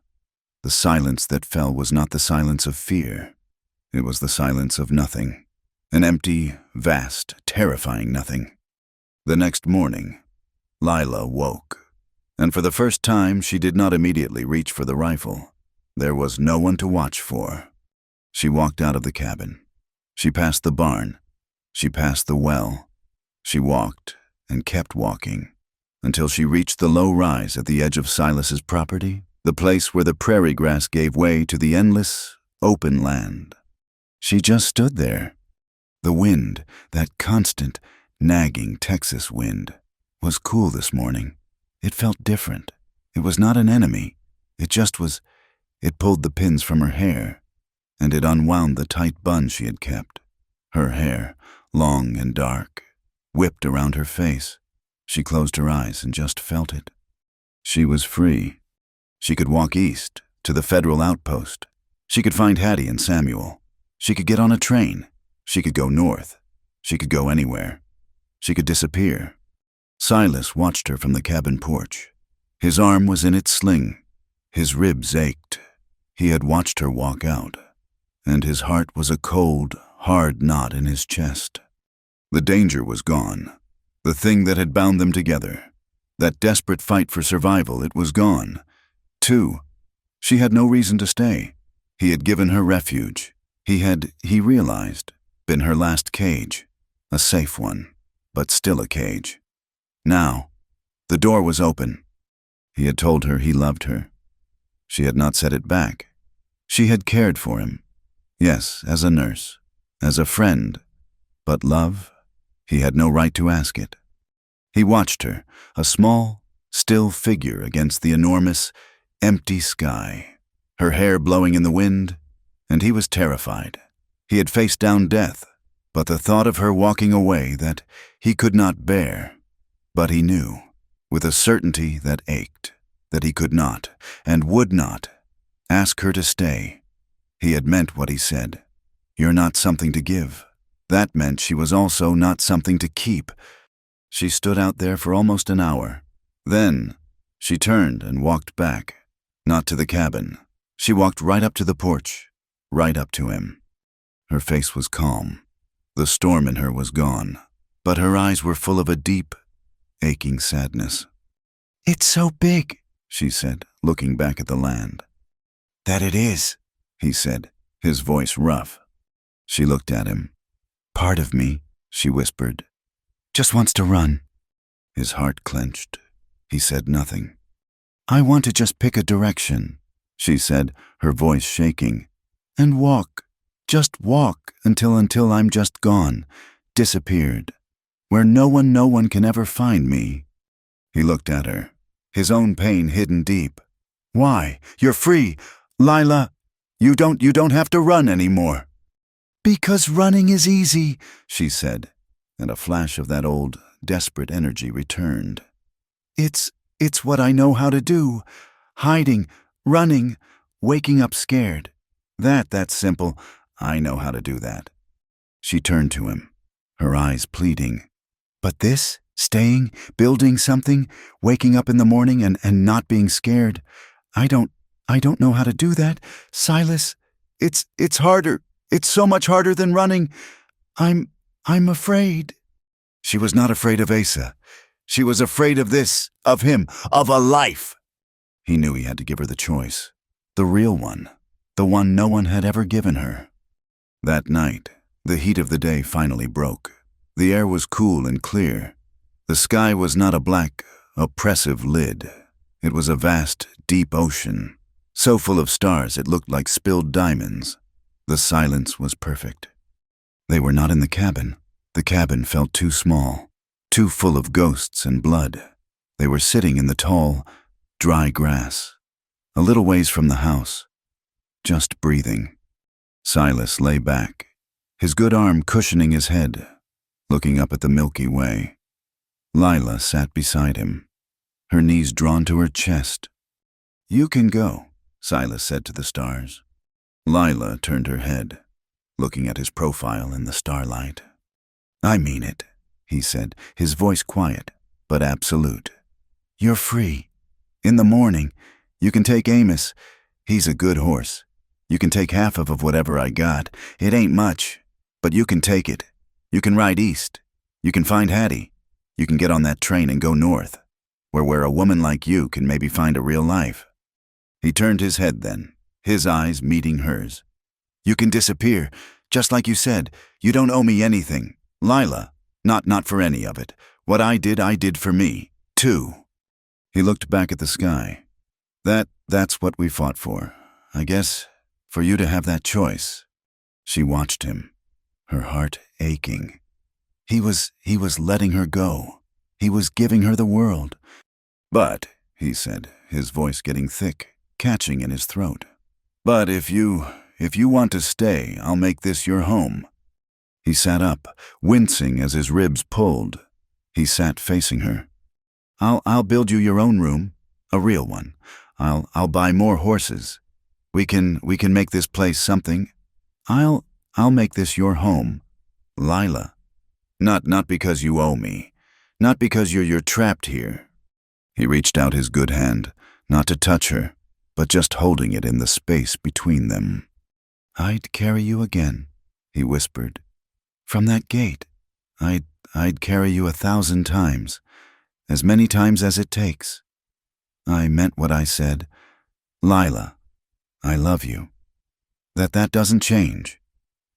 The silence that fell was not the silence of fear. It was the silence of nothing. An empty, vast, terrifying nothing. The next morning, Lila woke. And for the first time, she did not immediately reach for the rifle. There was no one to watch for. She walked out of the cabin. She passed the barn. She passed the well. She walked and kept walking until she reached the low rise at the edge of Silas's property, the place where the prairie grass gave way to the endless, open land. She just stood there. The wind, that constant, nagging Texas wind, was cool this morning. It felt different. It was not an enemy. It just was. It pulled the pins from her hair, and it unwound the tight bun she had kept. Her hair, long and dark, whipped around her face. She closed her eyes and just felt it. She was free. She could walk east, to the federal outpost. She could find Hattie and Samuel. She could get on a train. She could go north. She could go anywhere. She could disappear. Silas watched her from the cabin porch. His arm was in its sling. His ribs ached. He had watched her walk out, and his heart was a cold, hard knot in his chest. The danger was gone. The thing that had bound them together. That desperate fight for survival, it was gone. Too, she had no reason to stay. He had given her refuge. He realized, been her last cage. A safe one, but still a cage. Now, the door was open. He had told her he loved her. She had not said it back. She had cared for him. Yes, as a nurse, as a friend. But love? He had no right to ask it. He watched her, a small, still figure against the enormous, empty sky, her hair blowing in the wind, and he was terrified. He had faced down death, but the thought of her walking away that he could not bear. But he knew, with a certainty that ached, that he could not, and would not, ask her to stay. He had meant what he said. You're not something to give. That meant she was also not something to keep. She stood out there for almost an hour. Then, she turned and walked back. Not to the cabin. She walked right up to the porch, right up to him. Her face was calm. The storm in her was gone, but her eyes were full of a deep, aching sadness. It's so big, She said, looking back at the land. that it is. He said, his voice rough. She looked at him. Part of me, She whispered. just wants to run. His heart clenched. He said nothing. I want to just pick a direction, She said, her voice shaking. and walk. Just walk until I'm just gone, disappeared, where no one can ever find me. He looked at her, his own pain hidden deep. Why? You're free. Lila, you don't have to run anymore. Because running is easy, She said, and a flash of that old, desperate energy returned. It's what I know how to do. Hiding, running, waking up scared. That's simple. I know how to do that. She turned to him, her eyes pleading. But this, staying, building something, waking up in the morning and not being scared, I don't know how to do that. Silas, it's harder. It's so much harder than running. I'm afraid. She was not afraid of Asa. She was afraid of this, of him, of a life. He knew he had to give her the choice. The real one. The one no one had ever given her. That night, the heat of the day finally broke. The air was cool and clear. The sky was not a black, oppressive lid. It was a vast, deep ocean, so full of stars it looked like spilled diamonds. The silence was perfect. They were not in the cabin. The cabin felt too small, too full of ghosts and blood. They were sitting in the tall, dry grass, a little ways from the house, just breathing. Silas lay back, his good arm cushioning his head, looking up at the Milky Way. Lila sat beside him, her knees drawn to her chest. You can go, Silas said to the stars. Lila turned her head, looking at his profile in the starlight. I mean it, he said, his voice quiet, but absolute. You're free. In the morning, you can take Amos. He's a good horse. You can take half of whatever I got. It ain't much, but you can take it. You can ride east. You can find Hattie. You can get on that train and go north, where a woman like you can maybe find a real life. He turned his head then, his eyes meeting hers. You can disappear, just like you said. You don't owe me anything. Lila, not for any of it. What I did for me, too. He looked back at the sky. That's what we fought for. I guess, for you to have that choice. She watched him, her heart aching. He was letting her go. He was giving her the world. But, he said, his voice getting thick, catching in his throat. But if you want to stay, I'll make this your home. He sat up, wincing as his ribs pulled. He sat facing her. I'll build you your own room, a real one. I'll buy more horses. We can make this place something. I'll make this your home, Lila. Not because you owe me, not because you're trapped here. He reached out his good hand, not to touch her, but just holding it in the space between them. I'd carry you again, he whispered. From that gate, I'd carry you 1,000 times, as many times as it takes. I meant what I said. Lila, I love you. That doesn't change,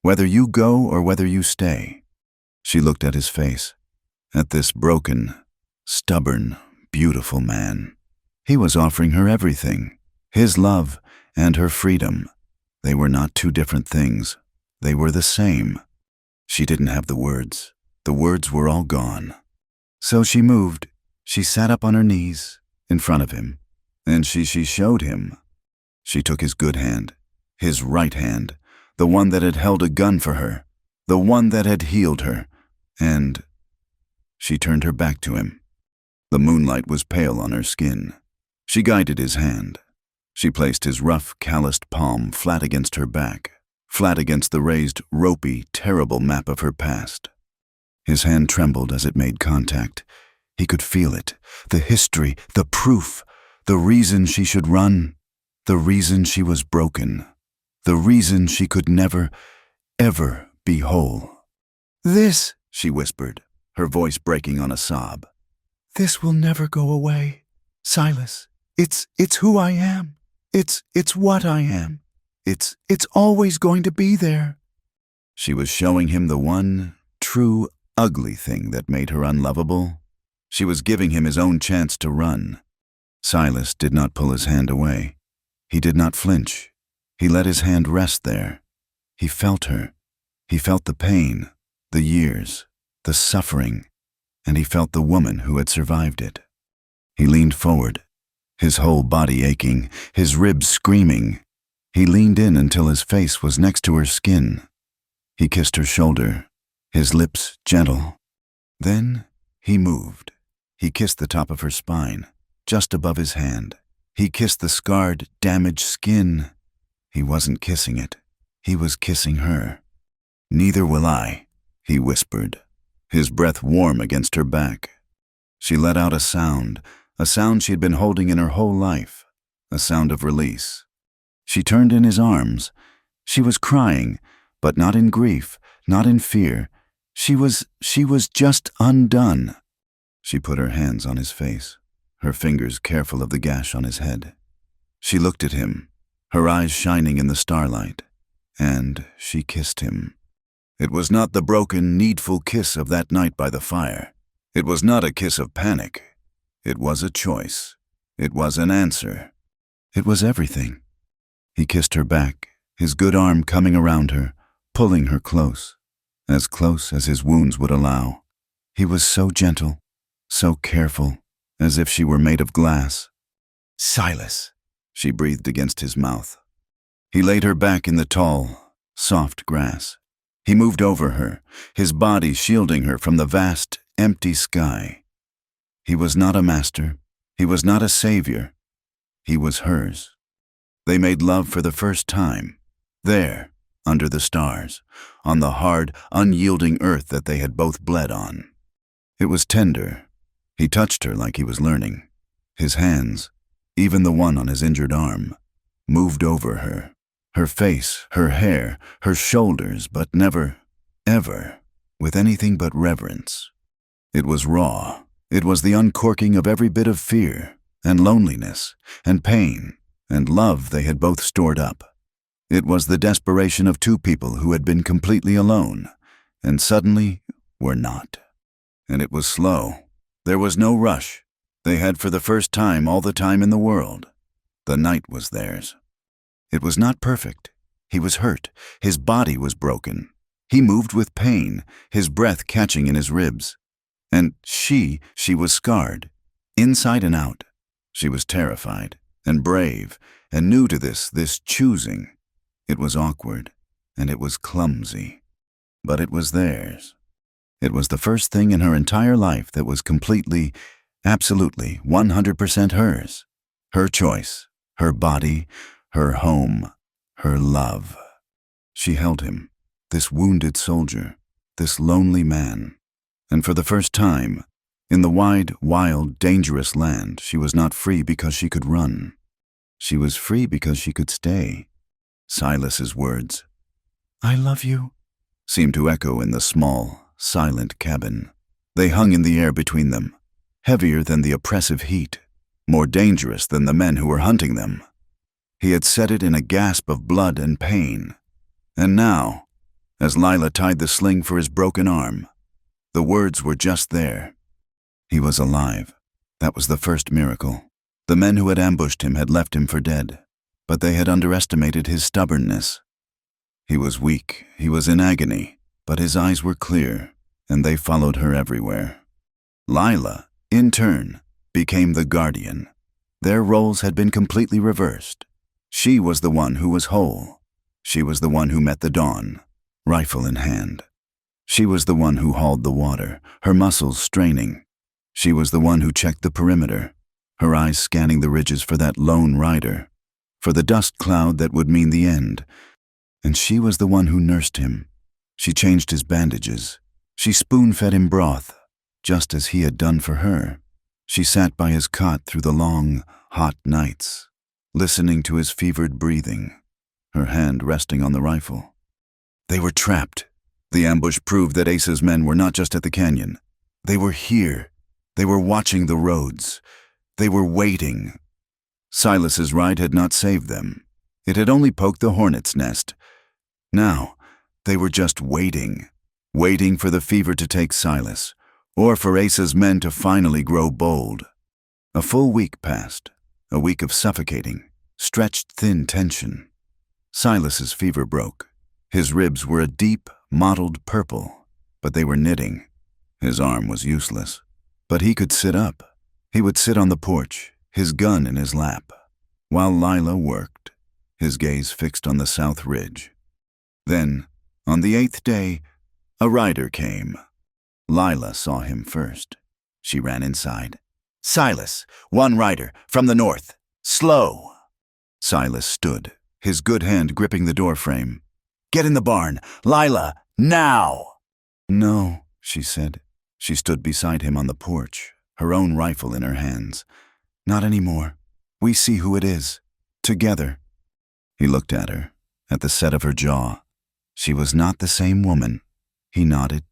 whether you go or whether you stay. She looked at his face, at this broken, stubborn, beautiful man. He was offering her everything, his love and her freedom. They were not two different things. They were the same. She didn't have the words. The words were all gone. So she moved. She sat up on her knees in front of him, and she showed him. She took his good hand, his right hand, the one that had held a gun for her, the one that had healed her, and she turned her back to him. The moonlight was pale on her skin. She guided his hand. She placed his rough, calloused palm flat against her back, flat against the raised, ropey, terrible map of her past. His hand trembled as it made contact. He could feel it, the history, the proof, the reason she should run, the reason she was broken, the reason she could never, ever be whole. This, She whispered, her voice breaking on a sob. this will never go away. Silas, it's who I am. It's what I am. It's always going to be there. She was showing him the one, true, ugly thing that made her unlovable. She was giving him his own chance to run. Silas did not pull his hand away. He did not flinch. He let his hand rest there. He felt her. He felt the pain, the years, the suffering, and he felt the woman who had survived it. He leaned forward, his whole body aching, his ribs screaming. He leaned in until his face was next to her skin. He kissed her shoulder, his lips gentle. Then he moved. He kissed the top of her spine, just above his hand. He kissed the scarred, damaged skin. He wasn't kissing it. He was kissing her. "Neither will I," he whispered, his breath warm against her back. She let out a sound she had been holding in her whole life, a sound of release. She turned in his arms. She was crying, but not in grief, not in fear. She was just undone. She put her hands on his face, her fingers careful of the gash on his head. She looked at him, her eyes shining in the starlight, and she kissed him. It was not the broken, needful kiss of that night by the fire. It was not a kiss of panic. It was a choice. It was an answer. It was everything. He kissed her back, his good arm coming around her, pulling her close as his wounds would allow. He was so gentle, so careful, as if she were made of glass. "Silas," she breathed against his mouth. He laid her back in the tall, soft grass. He moved over her, his body shielding her from the vast, empty sky. He was not a master. He was not a savior. He was hers. They made love for the first time, there, under the stars, on the hard, unyielding earth that they had both bled on. It was tender. He touched her like he was learning. His hands, even the one on his injured arm, moved over her, her face, her hair, her shoulders, but never, ever, with anything but reverence. It was raw. It was the uncorking of every bit of fear, and loneliness, and pain, and love they had both stored up. It was the desperation of two people who had been completely alone, and suddenly were not. And it was slow. There was no rush. They had for the first time all the time in the world. The night was theirs. It was not perfect. He was hurt. His body was broken. He moved with pain, his breath catching in his ribs. And she was scarred, inside and out. She was terrified and brave and new to this choosing. It was awkward and it was clumsy, but it was theirs. It was the first thing in her entire life that was completely, absolutely, 100% hers. Her choice, her body, her home, her love. She held him, this wounded soldier, this lonely man. And for the first time, in the wide, wild, dangerous land, she was not free because she could run. She was free because she could stay. Silas's words, "I love you," seemed to echo in the small, silent cabin. They hung in the air between them, heavier than the oppressive heat, more dangerous than the men who were hunting them. He had said it in a gasp of blood and pain. And now, as Lila tied the sling for his broken arm, the words were just there. He was alive. That was the first miracle. The men who had ambushed him had left him for dead, but they had underestimated his stubbornness. He was weak, he was in agony, but his eyes were clear, and they followed her everywhere. Lila, in turn, became the guardian. Their roles had been completely reversed. She was the one who was whole. She was the one who met the dawn, rifle in hand. She was the one who hauled the water, her muscles straining. She was the one who checked the perimeter, her eyes scanning the ridges for that lone rider, for the dust cloud that would mean the end. And she was the one who nursed him. She changed his bandages. She spoon-fed him broth, just as he had done for her. She sat by his cot through the long, hot nights, listening to his fevered breathing, her hand resting on the rifle. They were trapped. The ambush proved that Asa's men were not just at the canyon. They were here. They were watching the roads. They were waiting. Silas's ride had not saved them. It had only poked the hornet's nest. Now, they were just waiting for the fever to take Silas, or for Asa's men to finally grow bold. A full week passed, a week of suffocating, stretched thin tension. Silas's fever broke. His ribs were a deep, mottled purple, but they were knitting. His arm was useless, but he could sit up. He would sit on the porch, his gun in his lap, while Lila worked, his gaze fixed on the south ridge. Then, on the 8th day, a rider came. Lila saw him first. She ran inside. "Silas, one rider, from the north. Slow." Silas stood, his good hand gripping the doorframe. "Get in the barn. Lila, now!" "No," she said. She stood beside him on the porch, her own rifle in her hands. "Not anymore. We see who it is. Together." He looked at her, at the set of her jaw. She was not the same woman. He nodded.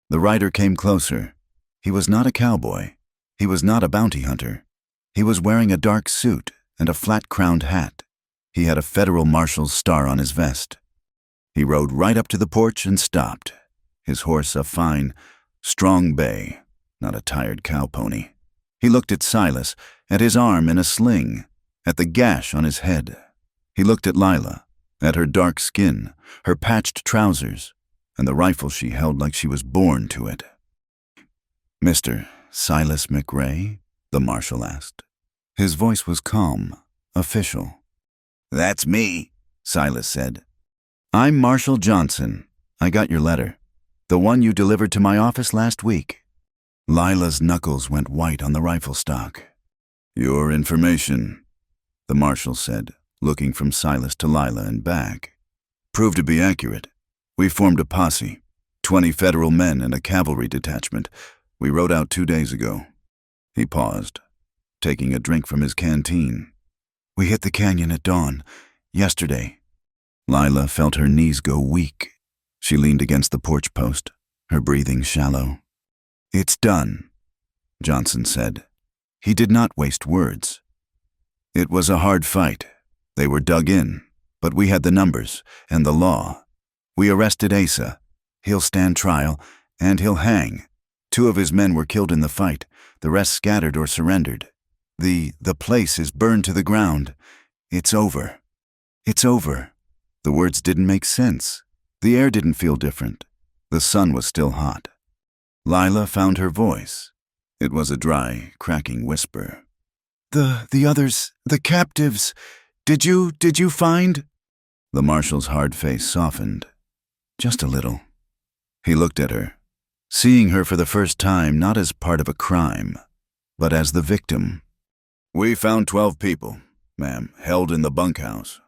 The rider came closer. He was not a cowboy. He was not a bounty hunter. He was wearing a dark suit and a flat-crowned hat. He had a federal marshal's star on his vest. He rode right up to the porch and stopped, his horse a fine, strong bay, not a tired cow pony. He looked at Silas, at his arm in a sling, at the gash on his head. He looked at Lila, at her dark skin, her patched trousers, and the rifle she held like she was born to it. "Mr. Silas McRae?" the marshal asked. His voice was calm, official. "That's me," Silas said. "I'm Marshal Johnson. I got your letter. The one you delivered to my office last week." Lila's knuckles went white on the rifle stock. "Your information," the marshal said, looking from Silas to Lila and back, "proved to be accurate. We formed a posse, 20 federal men and a cavalry detachment. We rode out 2 days ago." He paused, taking a drink from his canteen. "We hit the canyon at dawn, yesterday." Lila felt her knees go weak. She leaned against the porch post, her breathing shallow. "It's done," Johnson said. He did not waste words. "It was a hard fight. They were dug in, but we had the numbers and the law. We arrested Asa. He'll stand trial, and he'll hang. 2 of his men were killed in the fight. The rest scattered or surrendered. The place is burned to the ground. It's over. It's over." The words didn't make sense. The air didn't feel different. The sun was still hot. Lila found her voice. It was a dry, cracking whisper. The others, the captives, did you find?" The marshal's hard face softened. Just a little. He looked at her, seeing her for the first time not as part of a crime, but as the victim. "We found 12 people, ma'am, held in the bunkhouse."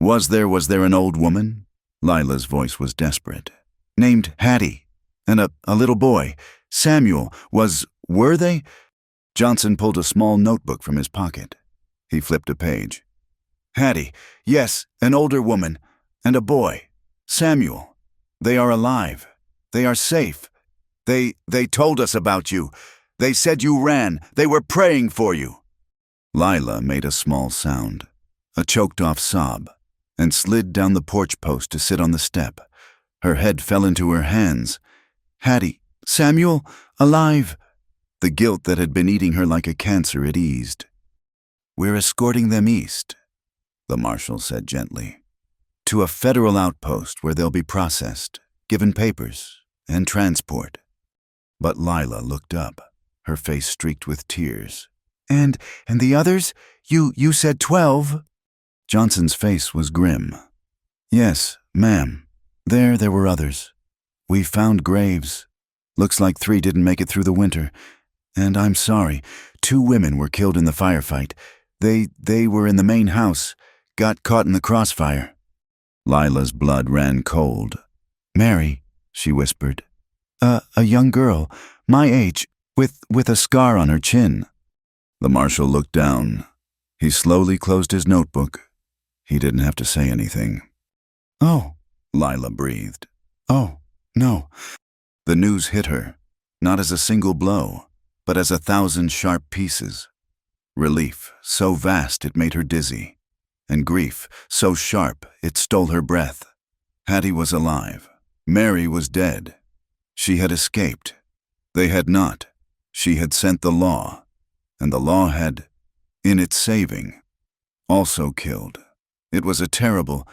Was there an old woman?" Lila's voice was desperate. "Named Hattie, and a little boy, Samuel, were they?" Johnson pulled a small notebook from his pocket. He flipped a page. "Hattie, yes, an older woman, and a boy, Samuel. They are alive. They are safe. They told us about you. They said you ran. They were praying for you." Lila made a small sound, a choked-off sob, and slid down the porch post to sit on the step. Her head fell into her hands. "Hattie, Samuel, alive." The guilt that had been eating her like a cancer had eased. "We're escorting them east," the marshal said gently, "to a federal outpost where they'll be processed, given papers, and transport." But Lila looked up, her face streaked with tears. And the others? You said 12? Johnson's face was grim. "Yes, ma'am. There were others. We found graves. Looks like 3 didn't make it through the winter. And I'm sorry, 2 women were killed in the firefight. They were in the main house, got caught in the crossfire." Lila's blood ran cold. Mary, she whispered. A young girl, my age, with a scar on her chin. The marshal looked down. He slowly closed his notebook. He didn't have to say anything. Oh, Lila breathed. oh, no. The news hit her, not as a single blow, but as 1,000 sharp pieces. Relief, so vast it made her dizzy, and grief, so sharp it stole her breath. Hattie was alive. Mary was dead. She had escaped. They had not. She had sent the law, and the law had, in its saving, also killed. It was a terrible,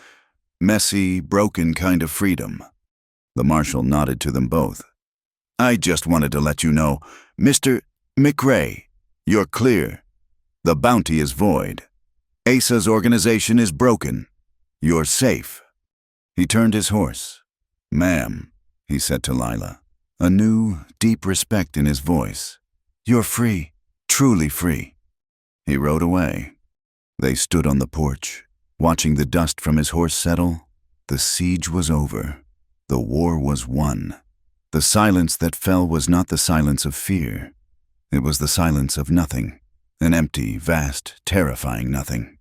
messy, broken kind of freedom. The marshal nodded to them both. I just wanted to let you know, Mr. McRae, you're clear. The bounty is void. Asa's organization is broken. You're safe. He turned his horse. Ma'am, he said to Lila, a new, deep respect in his voice. You're free, truly free. He rode away. They stood on the porch, watching the dust from his horse settle. The siege was over. The war was won. The silence that fell was not the silence of fear. It was the silence of nothing, an empty, vast, terrifying nothing.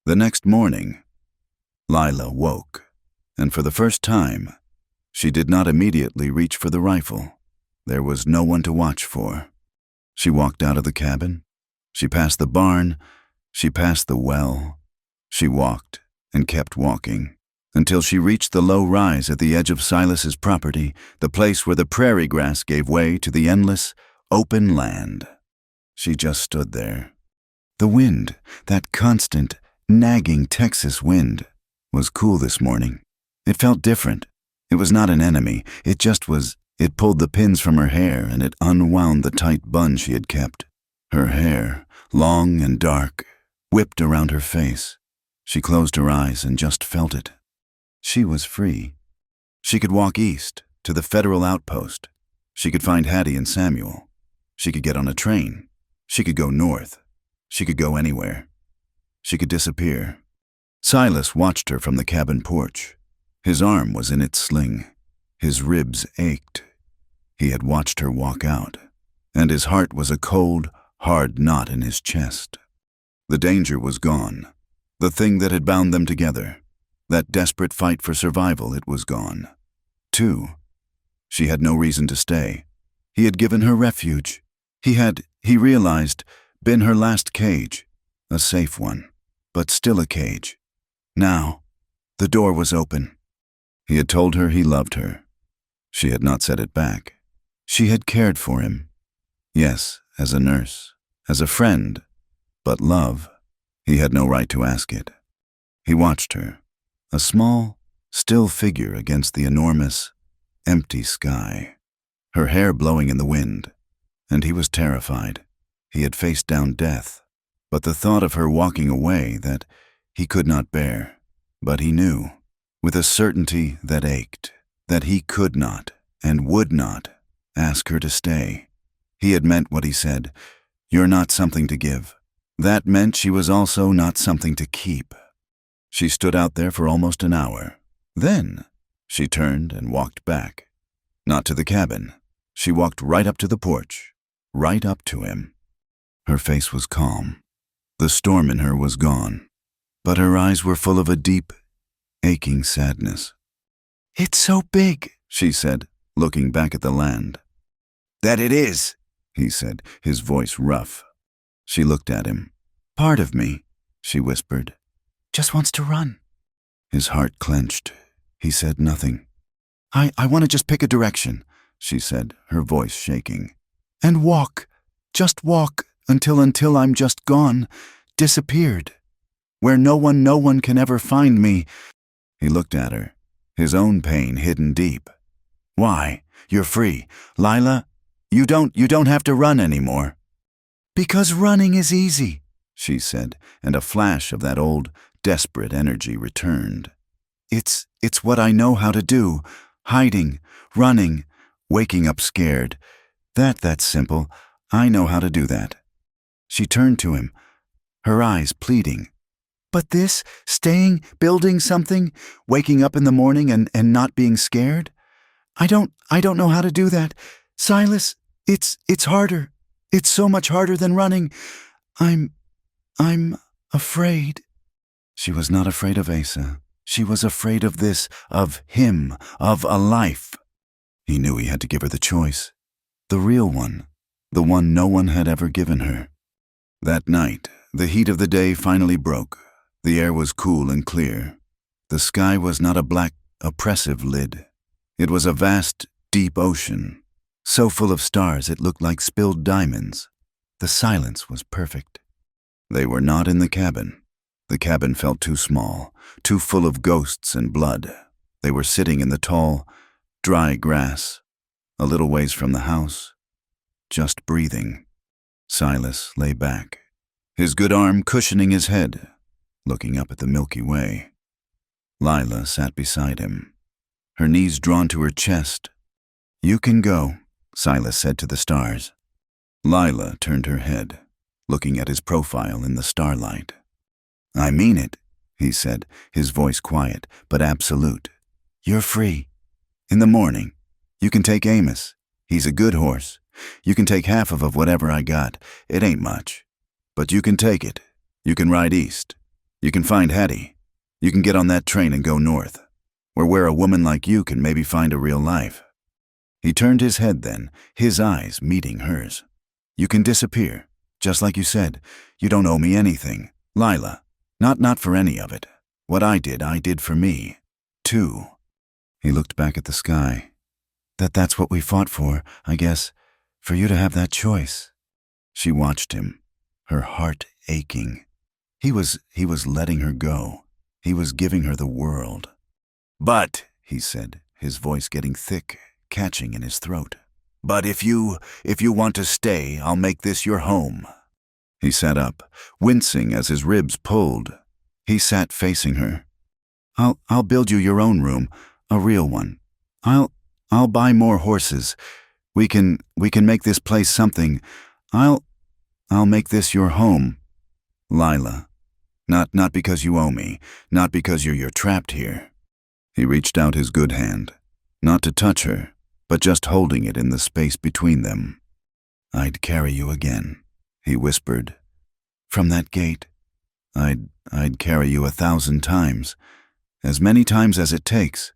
The next morning, Lila woke, and for the first time, she did not immediately reach for the rifle. There was no one to watch for. She walked out of the cabin. She passed the barn. She passed the well. She walked and kept walking until she reached the low rise at the edge of Silas's property, the place where the prairie grass gave way to the endless, open land. She just stood there. The wind, that constant, nagging Texas wind, was cool this morning. It felt different. It was not an enemy. It just was. It pulled the pins from her hair and it unwound the tight bun she had kept. Her hair, long and dark, whipped around her face. She closed her eyes and just felt it. She was free. She could walk east to the federal outpost. She could find Hattie and Samuel. She could get on a train. She could go north. She could go anywhere. She could disappear. Silas watched her from the cabin porch. His arm was in its sling. His ribs ached. He had watched her walk out, and his heart was a cold, hard knot in his chest. The danger was gone. The thing that had bound them together, that desperate fight for survival, it was gone. Too, she had no reason to stay. He had given her refuge. He realized, been her last cage, a safe one, but still a cage. Now, the door was open. He had told her he loved her. She had not said it back. She had cared for him. Yes, as a nurse, as a friend, but love, he had no right to ask it. He watched her, a small, still figure against the enormous, empty sky, her hair blowing in the wind, and he was terrified. He had faced down death, but the thought of her walking away that he could not bear. But he knew, with a certainty that ached, that he could not and would not ask her to stay. He had meant what he said. You're not something to give. That meant she was also not something to keep. She stood out there for almost an hour. Then she turned and walked back. Not to the cabin. She walked right up to the porch, right up to him. Her face was calm. The storm in her was gone, but her eyes were full of a deep, aching sadness. It's so big, she said, looking back at the land. That it is, he said, his voice rough. She looked at him. Part of me, she whispered, just wants to run. His heart clenched. He said nothing. I want to just pick a direction, she said, her voice shaking. And walk, just walk until I'm just gone, disappeared. Where no one can ever find me. He looked at her, his own pain hidden deep. Why? You're free. Lila, you don't have to run anymore. Because running is easy, she said, and a flash of that old, desperate energy returned. It's what I know how to do. Hiding, running, waking up scared. That's simple. I know how to do that. She turned to him, her eyes pleading. But this, staying, building something, waking up in the morning and not being scared? I don't know how to do that. Silas, it's harder. It's so much harder than running. I'm afraid. She was not afraid of Asa. She was afraid of this, of him, of a life. He knew he had to give her the choice. The real one. The one no one had ever given her. That night, the heat of the day finally broke. The air was cool and clear. The sky was not a black, oppressive lid. It was a vast, deep ocean, so full of stars it looked like spilled diamonds. The silence was perfect. They were not in the cabin. The cabin felt too small, too full of ghosts and blood. They were sitting in the tall, dry grass, a little ways from the house, just breathing. Silas lay back, his good arm cushioning his head, looking up at the Milky Way. Lila sat beside him, her knees drawn to her chest. "You can go," Silas said to the stars. Lila turned her head, looking at his profile in the starlight. "I mean it," he said, his voice quiet but absolute. "You're free. In the morning, you can take Amos. He's a good horse. You can take half of whatever I got. It ain't much. But you can take it. You can ride east. You can find Hattie. You can get on that train and go north, where a woman like you can maybe find a real life." He turned his head then, his eyes meeting hers. "You can disappear, just like you said. You don't owe me anything, Lila. Not for any of it. What I did for me, too." He looked back at the sky. That's what we fought for, I guess, for you to have that choice." She watched him, her heart aching. He was letting her go. He was giving her the world. "But," he said, his voice getting thick, catching in his throat, "but if you want to stay, I'll make this your home." He sat up, wincing as his ribs pulled. He sat facing her. I'll build you your own room, a real one. I'll buy more horses. We can make this place something. I'll make this your home, Lila. Not because you owe me, not because you're trapped here." He reached out his good hand, not to touch her, but just holding it in the space between them. "I'd carry you again," he whispered. "From that gate, I'd carry you 1,000 times, as many times as it takes.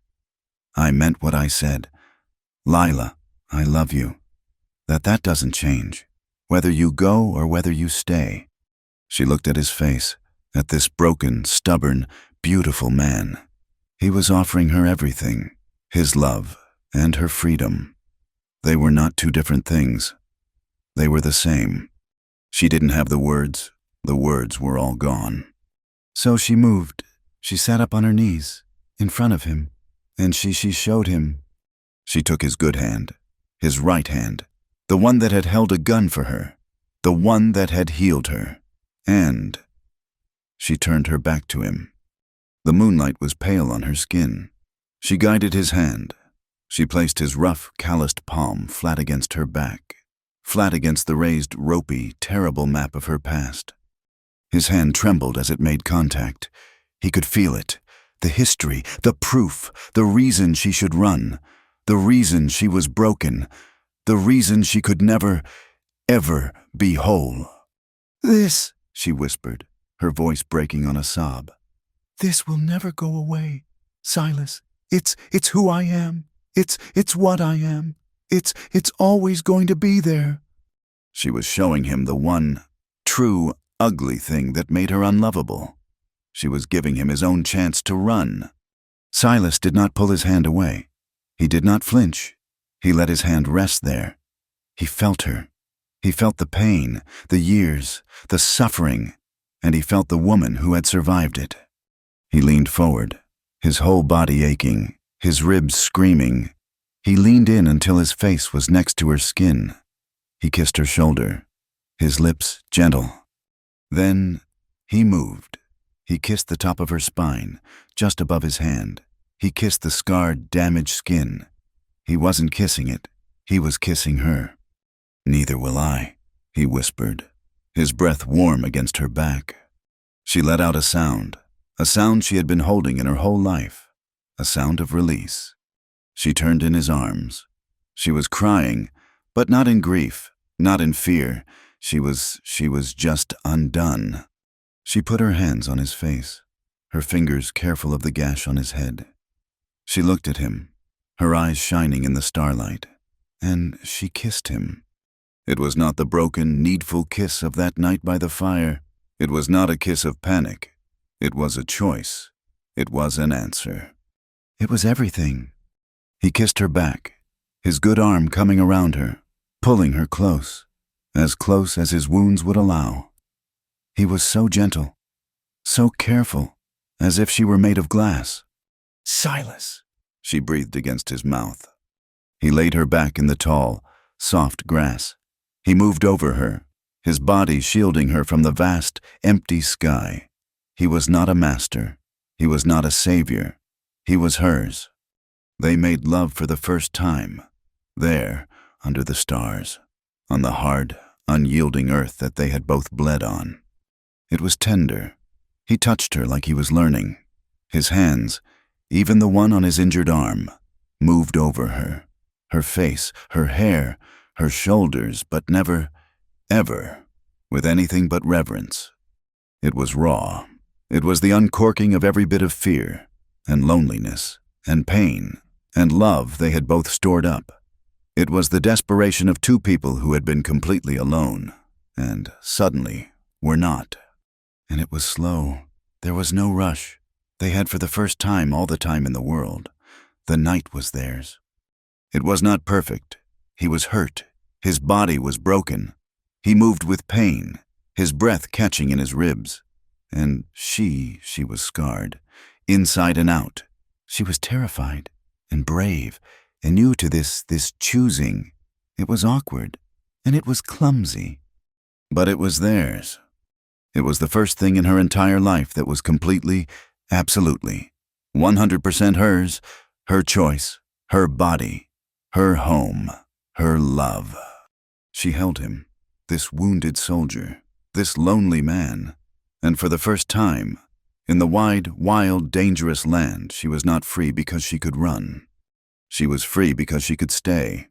I meant what I said. Lila, I love you. That doesn't change, whether you go or whether you stay." She looked at his face, at this broken, stubborn, beautiful man. He was offering her everything, his love and her freedom. They were not two different things. They were the same. She didn't have the words. The words were all gone. So she moved. She sat up on her knees, in front of him, and she showed him. She took his good hand, his right hand, the one that had held a gun for her, the one that had healed her, and she turned her back to him. The moonlight was pale on her skin. She guided his hand. She placed his rough, calloused palm flat against her back, flat against the raised, ropey, terrible map of her past. His hand trembled as it made contact. He could feel it, the history, the proof, the reason she should run, the reason she was broken, the reason she could never, ever be whole. "This," she whispered, her voice breaking on a sob. "This will never go away, Silas. It's who I am. It's what I am. It's always going to be there." She was showing him the one true, ugly thing that made her unlovable. She was giving him his own chance to run. Silas did not pull his hand away. He did not flinch. He let his hand rest there. He felt her. He felt the pain, the years, the suffering, and he felt the woman who had survived it. He leaned forward, his whole body aching, his ribs screaming. He leaned in until his face was next to her skin. He kissed her shoulder, his lips gentle. Then he moved. He kissed the top of her spine, just above his hand. He kissed the scarred, damaged skin. He wasn't kissing it. He was kissing her. "Neither will I," he whispered, his breath warm against her back. She let out a sound she had been holding in her whole life, a sound of release. She turned in his arms. She was crying, but not in grief, not in fear. She was just undone. She put her hands on his face, her fingers careful of the gash on his head. She looked at him, her eyes shining in the starlight, and she kissed him. It was not the broken, needful kiss of that night by the fire. It was not a kiss of panic. It was a choice. It was an answer. It was everything. He kissed her back, his good arm coming around her, pulling her close as his wounds would allow. He was so gentle, so careful, as if she were made of glass. Silas, she breathed against his mouth. He laid her back in the tall, soft grass. He moved over her, his body shielding her from the vast, empty sky. He was not a master. He was not a savior. He was hers. They made love for the first time, there, under the stars, on the hard, unyielding earth that they had both bled on. It was tender. He touched her like he was learning. His hands, even the one on his injured arm, moved over her, her face, her hair, her shoulders, but never, ever, with anything but reverence. It was raw. It was the uncorking of every bit of fear, and loneliness, and pain, and love they had both stored up. It was the desperation of two people who had been completely alone, and suddenly were not. And it was slow. There was no rush. They had for the first time all the time in the world. The night was theirs. It was not perfect. He was hurt. His body was broken. He moved with pain, his breath catching in his ribs. And she was scarred, inside and out. She was terrified and brave and new to this choosing. It was awkward, and it was clumsy. But it was theirs. It was the first thing in her entire life that was completely, absolutely, 100% hers, her choice, her body, her home, her love. She held him, this wounded soldier, this lonely man, and for the first time, in the wide, wild, dangerous land, she was not free because she could run. She was free because she could stay.